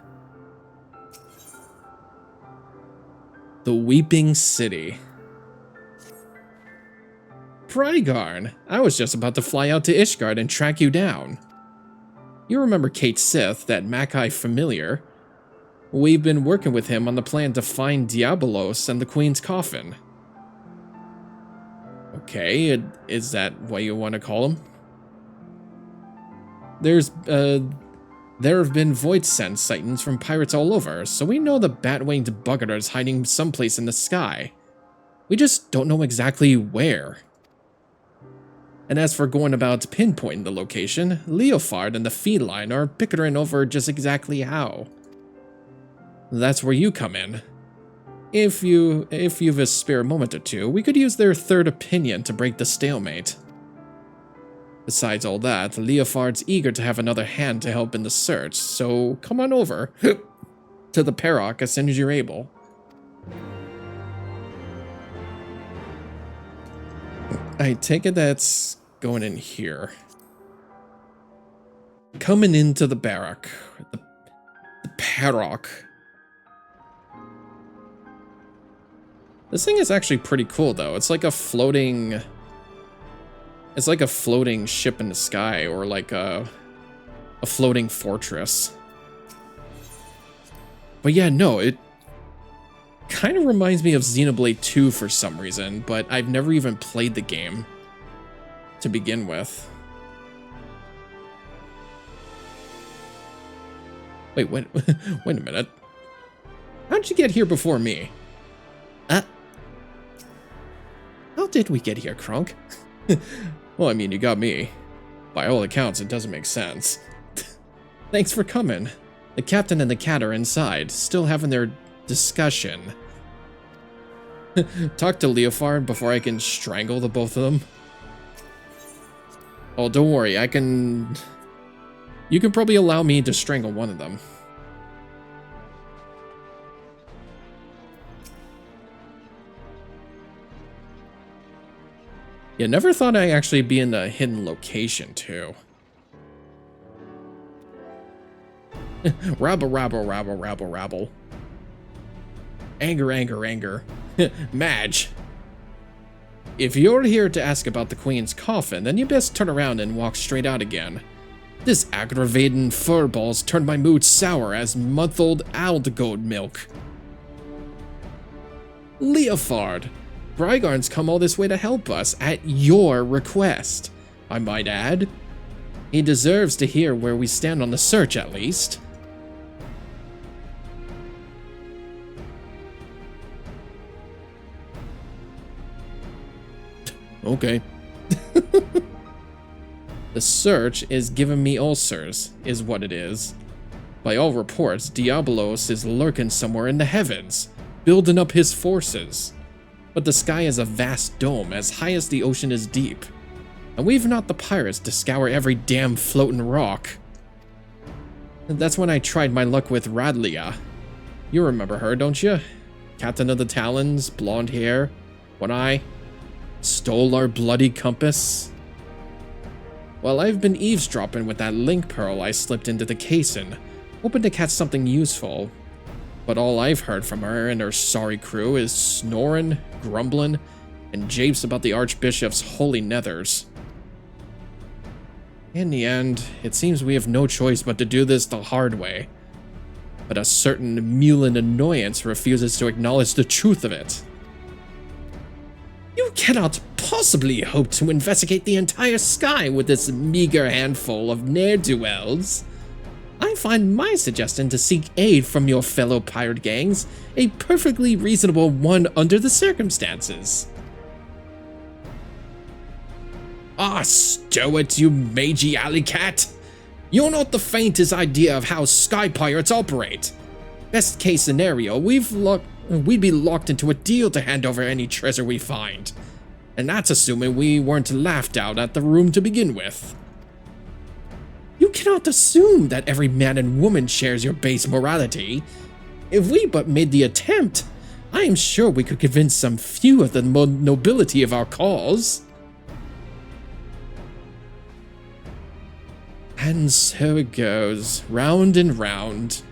The Weeping City. Brygarn, I was just about to fly out to Ishgard and track you down. You remember Kate Sith, that Makai familiar? We've been working with him on the plan to find Diabolos and the Queen's coffin. Okay, is that what you want to call him? There's There have been void sense sightings from pirates all over, so we know the bat-winged bugger is hiding someplace in the sky. We just don't know exactly where. And as for going about pinpointing the location, Leofard and the feline are bickering over just exactly how. That's where you come in. If you've a spare moment or two, we could use their third opinion to break the stalemate. Besides all that, Leofard's eager to have another hand to help in the search, so come on over to the Perrock as soon as you're able. I take it that's going in here. Coming into the barrack. The Perrock. This thing is actually pretty cool, though. It's like a floating... It's like a floating ship in the sky, or like a floating fortress. But yeah, no, it kind of reminds me of Xenoblade 2 for some reason, but I've never even played the game to begin with. Wait, wait a minute. How'd you get here before me? How did we get here, Kronk? Well, I mean, you got me. By all accounts, it doesn't make sense. Thanks for coming. The captain and the cat are inside, still having their discussion. Talk to Leofard before I can strangle the both of them. Oh, don't worry, I can... You can probably allow me to strangle one of them. Yeah, never thought I'd actually be in a hidden location, too. Rabble, rabble, rabble, rabble, rabble. Anger, anger, anger. Madge. If you're here to ask about the Queen's coffin, then you best turn around and walk straight out again. This aggravating furballs turned my mood sour as month-old goat milk. Leofard. Brygarn's come all this way to help us, at your request, I might add. He deserves to hear where we stand on the search, at least. Okay. The search is giving me ulcers, is what it is. By all reports, Diabolos is lurking somewhere in the heavens, building up his forces. But the sky is a vast dome, as high as the ocean is deep. And we've not the pirates to scour every damn floating rock. And that's when I tried my luck with Radlia. You remember her, don't you? Captain of the Talons, blonde hair, one eye, stole our bloody compass. Well, I've been eavesdropping with that link pearl I slipped into the casing, hoping to catch something useful. But all I've heard from her and her sorry crew is snoring, grumbling, and japes about the Archbishop's holy nethers. In the end, it seems we have no choice but to do this the hard way. But a certain Mulan annoyance refuses to acknowledge the truth of it. You cannot possibly hope to investigate the entire sky with this meager handful of ne'er-do-wells. I find my suggestion to seek aid from your fellow pirate gangs a perfectly reasonable one under the circumstances. Ah, stow it, you mangy alley cat! You're not the faintest idea of how sky pirates operate. Best case scenario, we'd be locked into a deal to hand over any treasure we find. And that's assuming we weren't laughed out at the room to begin with. You cannot assume that every man and woman shares your base morality. If we but made the attempt, I am sure we could convince some few of the nobility of our cause. And so it goes, round and round.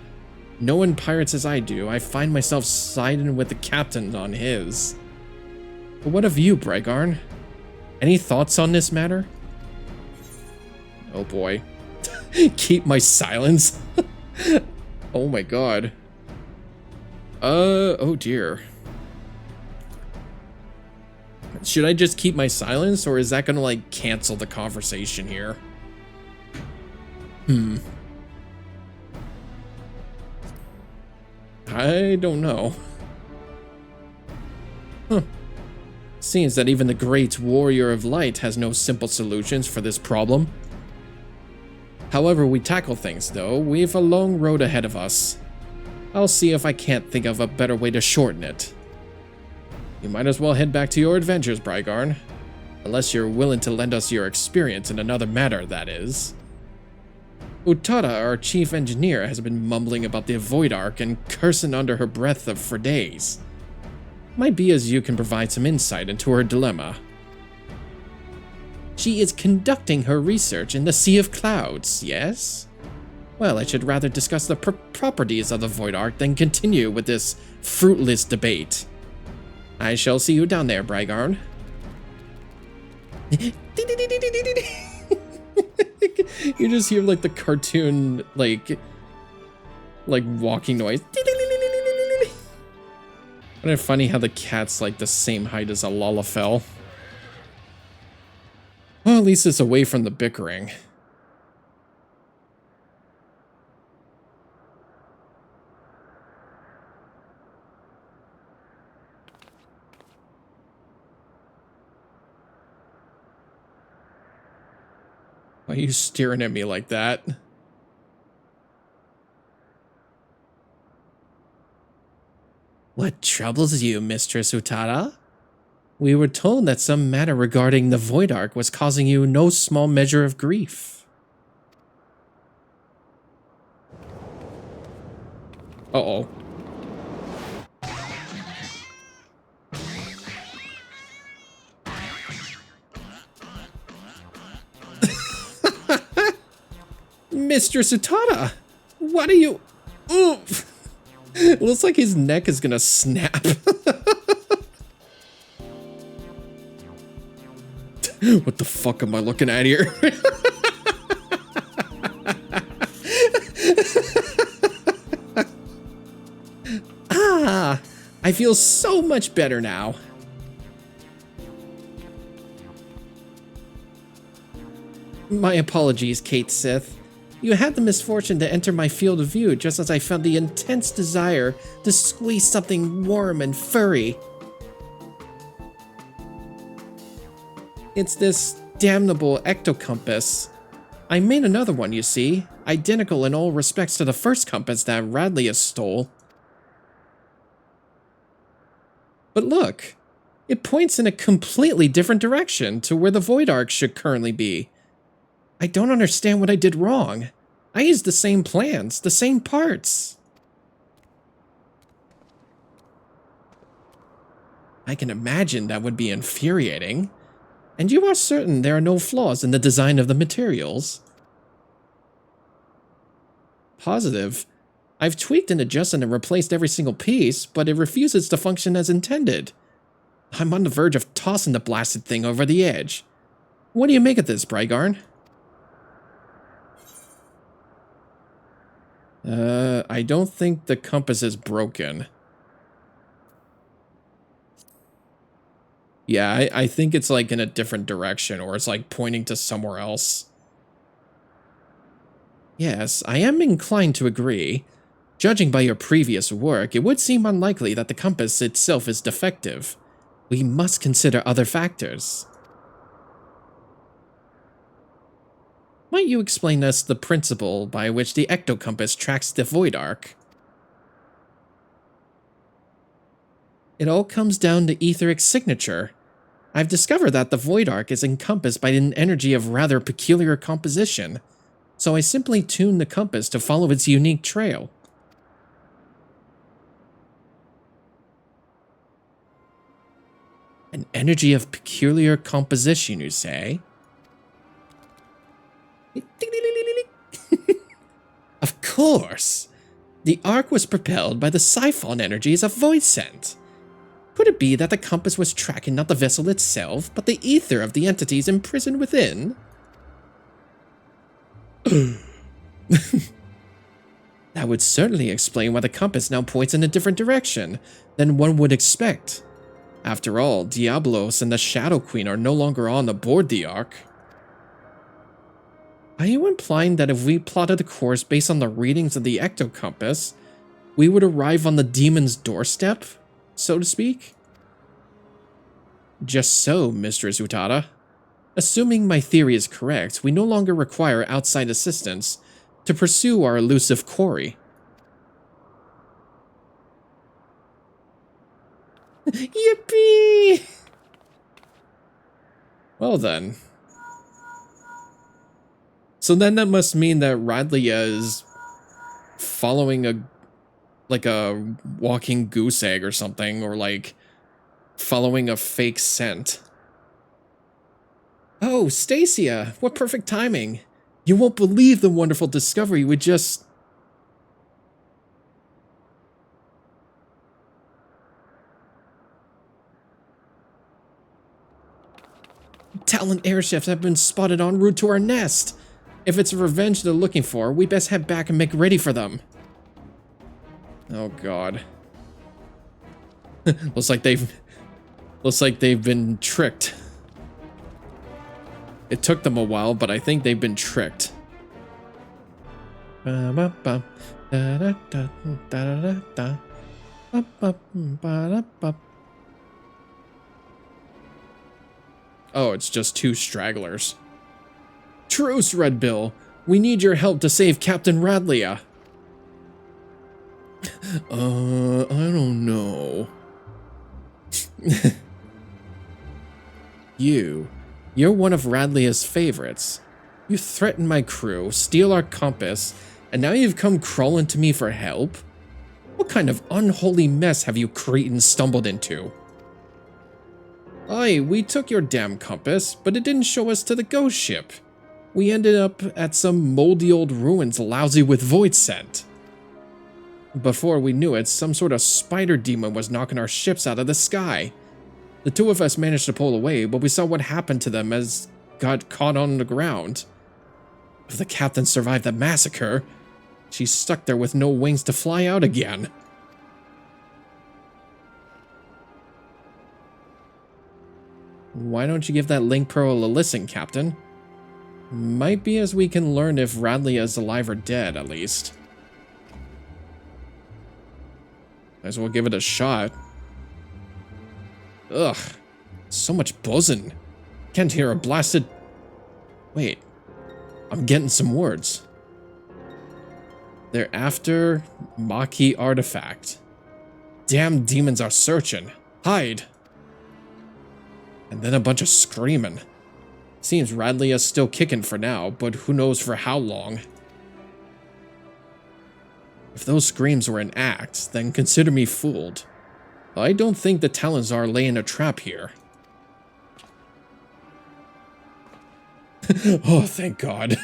Knowing pirates as I do, I find myself siding with the captain on his. But what of you, Brygarn? Any thoughts on this matter? Oh boy. Keep my silence. Oh my god. Oh dear. Should I just keep my silence, or is that gonna like cancel the conversation here? I don't know. Huh. Seems that even the great warrior of light has no simple solutions for this problem. However we tackle things, though, we've a long road ahead of us. I'll see if I can't think of a better way to shorten it. You might as well head back to your adventures, Brygarn. Unless you're willing to lend us your experience in another matter, that is. Utada, our chief engineer, has been mumbling about the Void Ark and cursing under her breath for days. Might be as you can provide some insight into her dilemma. She is conducting her research in the Sea of Clouds, yes? Well, I should rather discuss the properties of the Void Ark than continue with this fruitless debate. I shall see you down there, Brygarn. You just hear like the cartoon like walking noise. Isn't it funny how the cat's like the same height as a Lalafell? Well, at least it's away from the bickering. Why are you staring at me like that? What troubles you, Mistress Utada? We were told that some matter regarding the Void Ark was causing you no small measure of grief. Uh-oh. Mistress Utada! What are you... Oof! It looks like his neck is gonna snap. What the fuck am I looking at here? Ah, I feel so much better now. My apologies, Kate Sith. You had the misfortune to enter my field of view just as I felt the intense desire to squeeze something warm and furry. It's this damnable ectocompass. I made another one, you see, identical in all respects to the first compass that Radlius stole. But look, it points in a completely different direction to where the Void Ark should currently be. I don't understand what I did wrong. I used the same plans, the same parts. I can imagine that would be infuriating. And you are certain there are no flaws in the design of the materials? Positive. I've tweaked and adjusted and replaced every single piece, but it refuses to function as intended. I'm on the verge of tossing the blasted thing over the edge. What do you make of this, Brygarn? I don't think the compass is broken. Yeah, I think it's like in a different direction, or it's like pointing to somewhere else. Yes, I am inclined to agree. Judging by your previous work, it would seem unlikely that the compass itself is defective. We must consider other factors. Might you explain us the principle by which the ectocompass tracks the Void Ark? It all comes down to etheric signature. I've discovered that the Void Ark is encompassed by an energy of rather peculiar composition, so I simply tuned the compass to follow its unique trail. An energy of peculiar composition, you say? Of course! The Ark was propelled by the siphon energies of Voidsent. Could it be that the compass was tracking not the vessel itself, but the ether of the entities imprisoned within? That would certainly explain why the compass now points in a different direction than one would expect. After all, Diablos and the Shadow Queen are no longer on aboard the Ark. Are you implying that if we plotted a course based on the readings of the ectocompass, we would arrive on the demon's doorstep, so to speak? Just so, Mistress Utada. Assuming my theory is correct, we no longer require outside assistance to pursue our elusive quarry. Yippee! Well then. So then that must mean that Radlia is following a walking goose egg or something, or like following a fake scent. Oh, Stacia, what perfect timing. You won't believe the wonderful discovery we just... Talon airships have been spotted en route to our nest. If it's revenge they're looking for, we best head back and make ready for them. Oh god. Looks like they've been tricked. It took them a while, but I think they've been tricked. Oh, it's just two stragglers. Truce, Red Bill. We need your help to save Captain Radlia. I don't know. You're one of Radlia's favorites. You threatened my crew, steal our compass, and now you've come crawling to me for help? What kind of unholy mess have you cretins stumbled into? Aye, we took your damn compass, but it didn't show us to the ghost ship. We ended up at some moldy old ruins lousy with void scent. Before we knew it, some sort of spider demon was knocking our ships out of the sky. The two of us managed to pull away, but we saw what happened to them as got caught on the ground. If the captain survived the massacre, she's stuck there with no wings to fly out again. Why don't you give that link pearl a listen, Captain? Might be as we can learn if Radlia is alive or dead, at least. Might as well give it a shot. Ugh, so much buzzing. Can't hear a blasted... Wait, I'm getting some words. They're after Maki artifact. Damn demons are searching. Hide. And then a bunch of screaming. Seems Radlia's still kicking for now, but who knows for how long. If those screams were an act, then consider me fooled. I don't think the Talons are laying a trap here. Oh, thank God.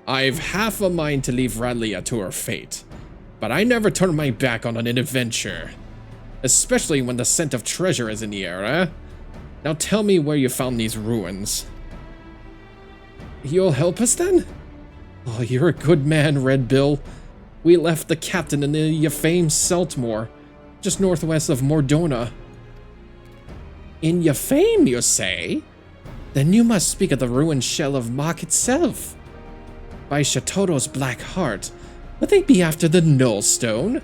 I've half a mind to leave Radlia to her fate, but I never turn my back on an adventure. Especially when the scent of treasure is in the air, eh? Now tell me where you found these ruins. You'll help us then? Oh, you're a good man, Red Bill. We left the captain in the famed Seltmore, just northwest of Mordona. In Yafame, you say? Then you must speak of the ruined shell of Mach itself. By Shatoto's black heart, would they be after the Null Stone?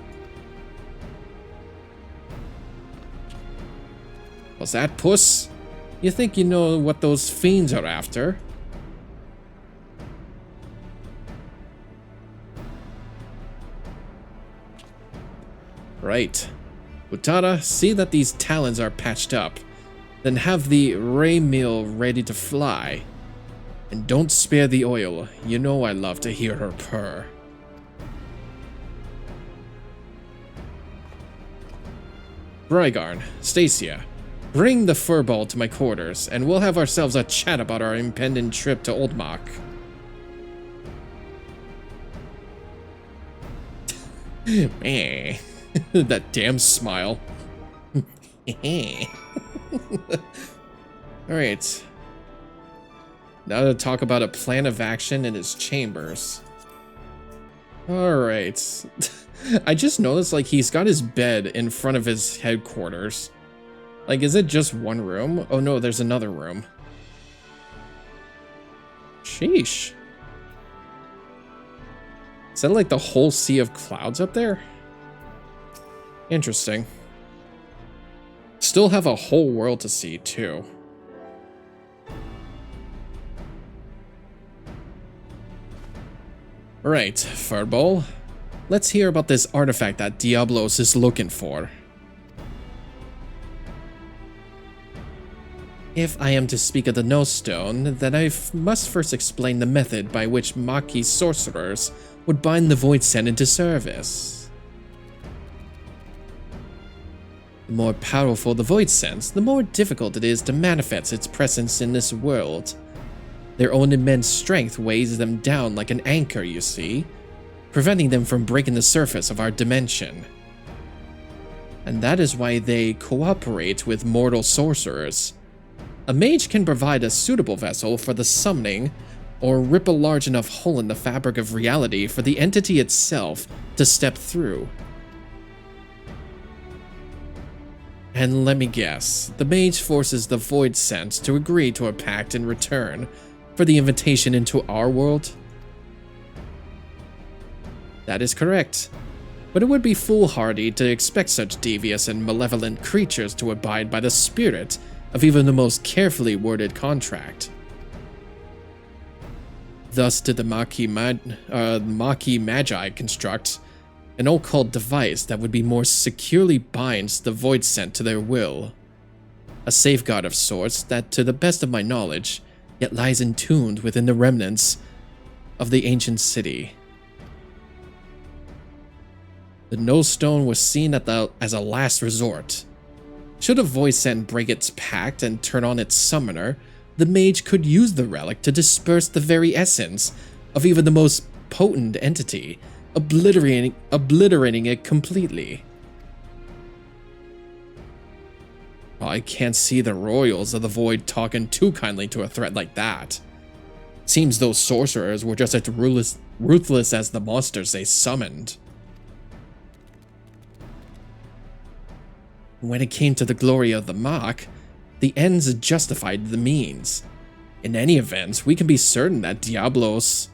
What's that, puss? You think you know what those fiends are after? Right. Utada, see that these talons are patched up. Then have the ray mill ready to fly. And don't spare the oil. You know I love to hear her purr. Brygarn, Stacia, bring the furball to my quarters, and we'll have ourselves a chat about our impending trip to Old Mach. Meh. That damn smile. Alright. Now to talk about a plan of action in his chambers. Alright. I just noticed, like, he's got his bed in front of his headquarters. Like, is it just one room? Oh no, there's another room. Sheesh. Is that like the whole sea of clouds up there? Interesting. Still have a whole world to see, too. Right, Furball. Let's hear about this artifact that Diablos is looking for. If I am to speak of the No Stone, then I must first explain the method by which Maquis sorcerers would bind the Void Scent into service. The more powerful the Void Sense, the more difficult it is to manifest its presence in this world. Their own immense strength weighs them down like an anchor, you see, preventing them from breaking the surface of our dimension. And that is why they cooperate with mortal sorcerers. A mage can provide a suitable vessel for the summoning, or rip a large enough hole in the fabric of reality for the entity itself to step through. And let me guess, the mage forces the Void Sense to agree to a pact in return for the invitation into our world? That is correct, but it would be foolhardy to expect such devious and malevolent creatures to abide by the spirit of even the most carefully worded contract. Thus did the Maquis Magi construct an occult device that would be more securely binds the Void Scent to their will. A safeguard of sorts that, to the best of my knowledge, yet lies entombed within the remnants of the ancient city. The No Stone was seen as a last resort. Should a Void Scent break its pact and turn on its summoner, the mage could use the relic to disperse the very essence of even the most potent entity, obliterating it completely. I can't see the royals of the Void talking too kindly to a threat like that. Seems those sorcerers were just as ruthless as the monsters they summoned. When it came to the glory of the Mach, the ends justified the means. In any event, we can be certain that Diablos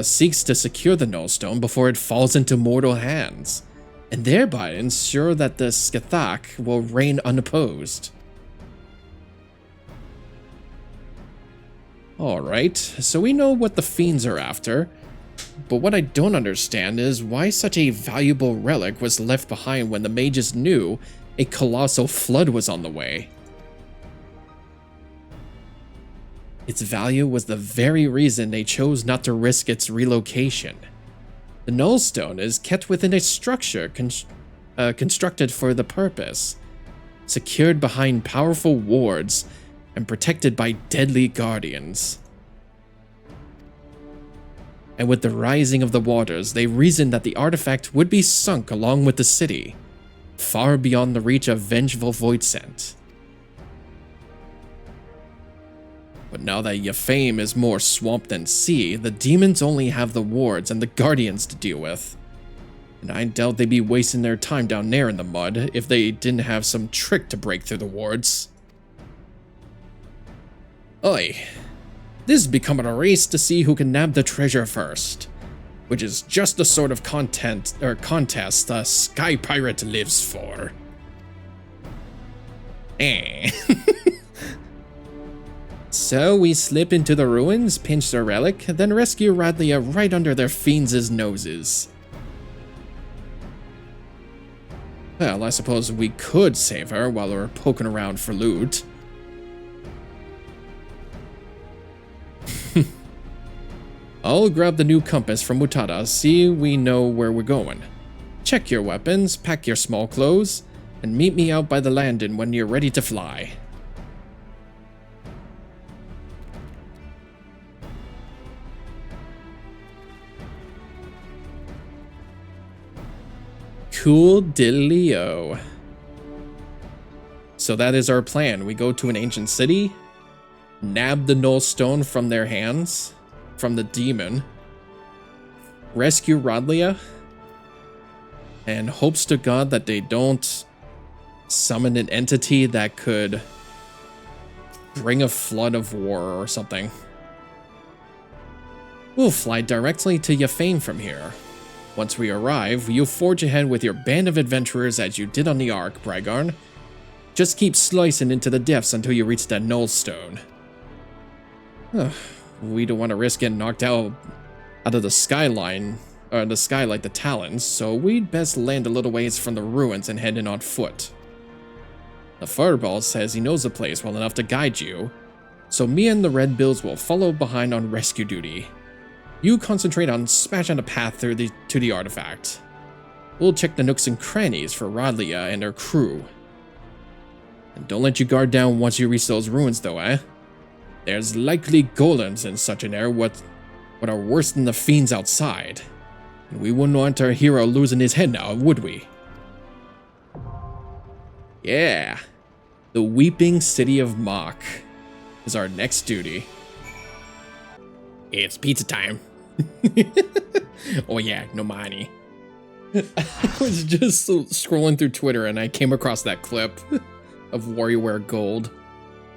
seeks to secure the No Stone before it falls into mortal hands, and thereby ensure that the Scathach will reign unopposed. Alright, so we know what the fiends are after, but what I don't understand is why such a valuable relic was left behind when the mages knew a colossal flood was on the way. Its value was the very reason they chose not to risk its relocation. The Null Stone is kept within a structure constructed for the purpose, secured behind powerful wards and protected by deadly guardians. And with the rising of the waters, they reasoned that the artifact would be sunk along with the city, far beyond the reach of vengeful Void Scent. But now that Yafame is more swamp than sea, the demons only have the wards and the guardians to deal with. And I doubt they'd be wasting their time down there in the mud if they didn't have some trick to break through the wards. Oi, this is becoming a race to see who can nab the treasure first, which is just the sort of contest the Sky Pirate lives for. So we slip into the ruins, pinch their relic, then rescue Radlia right under their fiends' noses. Well, I suppose we could save her while we're poking around for loot. I'll grab the new compass from Mutada, see we know where we're going. Check your weapons, pack your small clothes, and meet me out by the landing when you're ready to fly. Cool diddly-o. So that is our plan. We go to an ancient city, nab the Null Stone from their hands, from the demon, rescue Radlia, and hopes to God that they don't summon an entity that could bring a flood of war or something. We'll fly directly to Yafane from here. Once we arrive, you'll forge ahead with your band of adventurers as you did on the Ark, Brigarn. Just keep slicing into the depths until you reach that null stone. We don't want to risk getting knocked out of the skyline, or the sky like the Talons, so we'd best land a little ways from the ruins and head in on foot. The Fireball says he knows the place well enough to guide you, so me and the Red Bills will follow behind on rescue duty. You concentrate on smashing a path to the artifact. We'll check the nooks and crannies for Rodlia and her crew. And don't let your guard down once you reach those ruins though, eh? There's likely golems in such an area what are worse than the fiends outside. And we wouldn't want our hero losing his head now, would we? Yeah. The Weeping City of Mach is our next duty. It's pizza time. Oh yeah, no money. I was just scrolling through Twitter and I came across that clip of WarioWare Gold.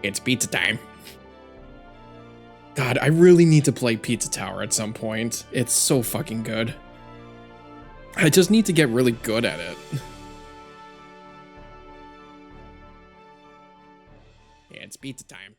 It's pizza time. God, I really need to play Pizza Tower at some point. It's so fucking good. I just need to get really good at it. Yeah, it's pizza time.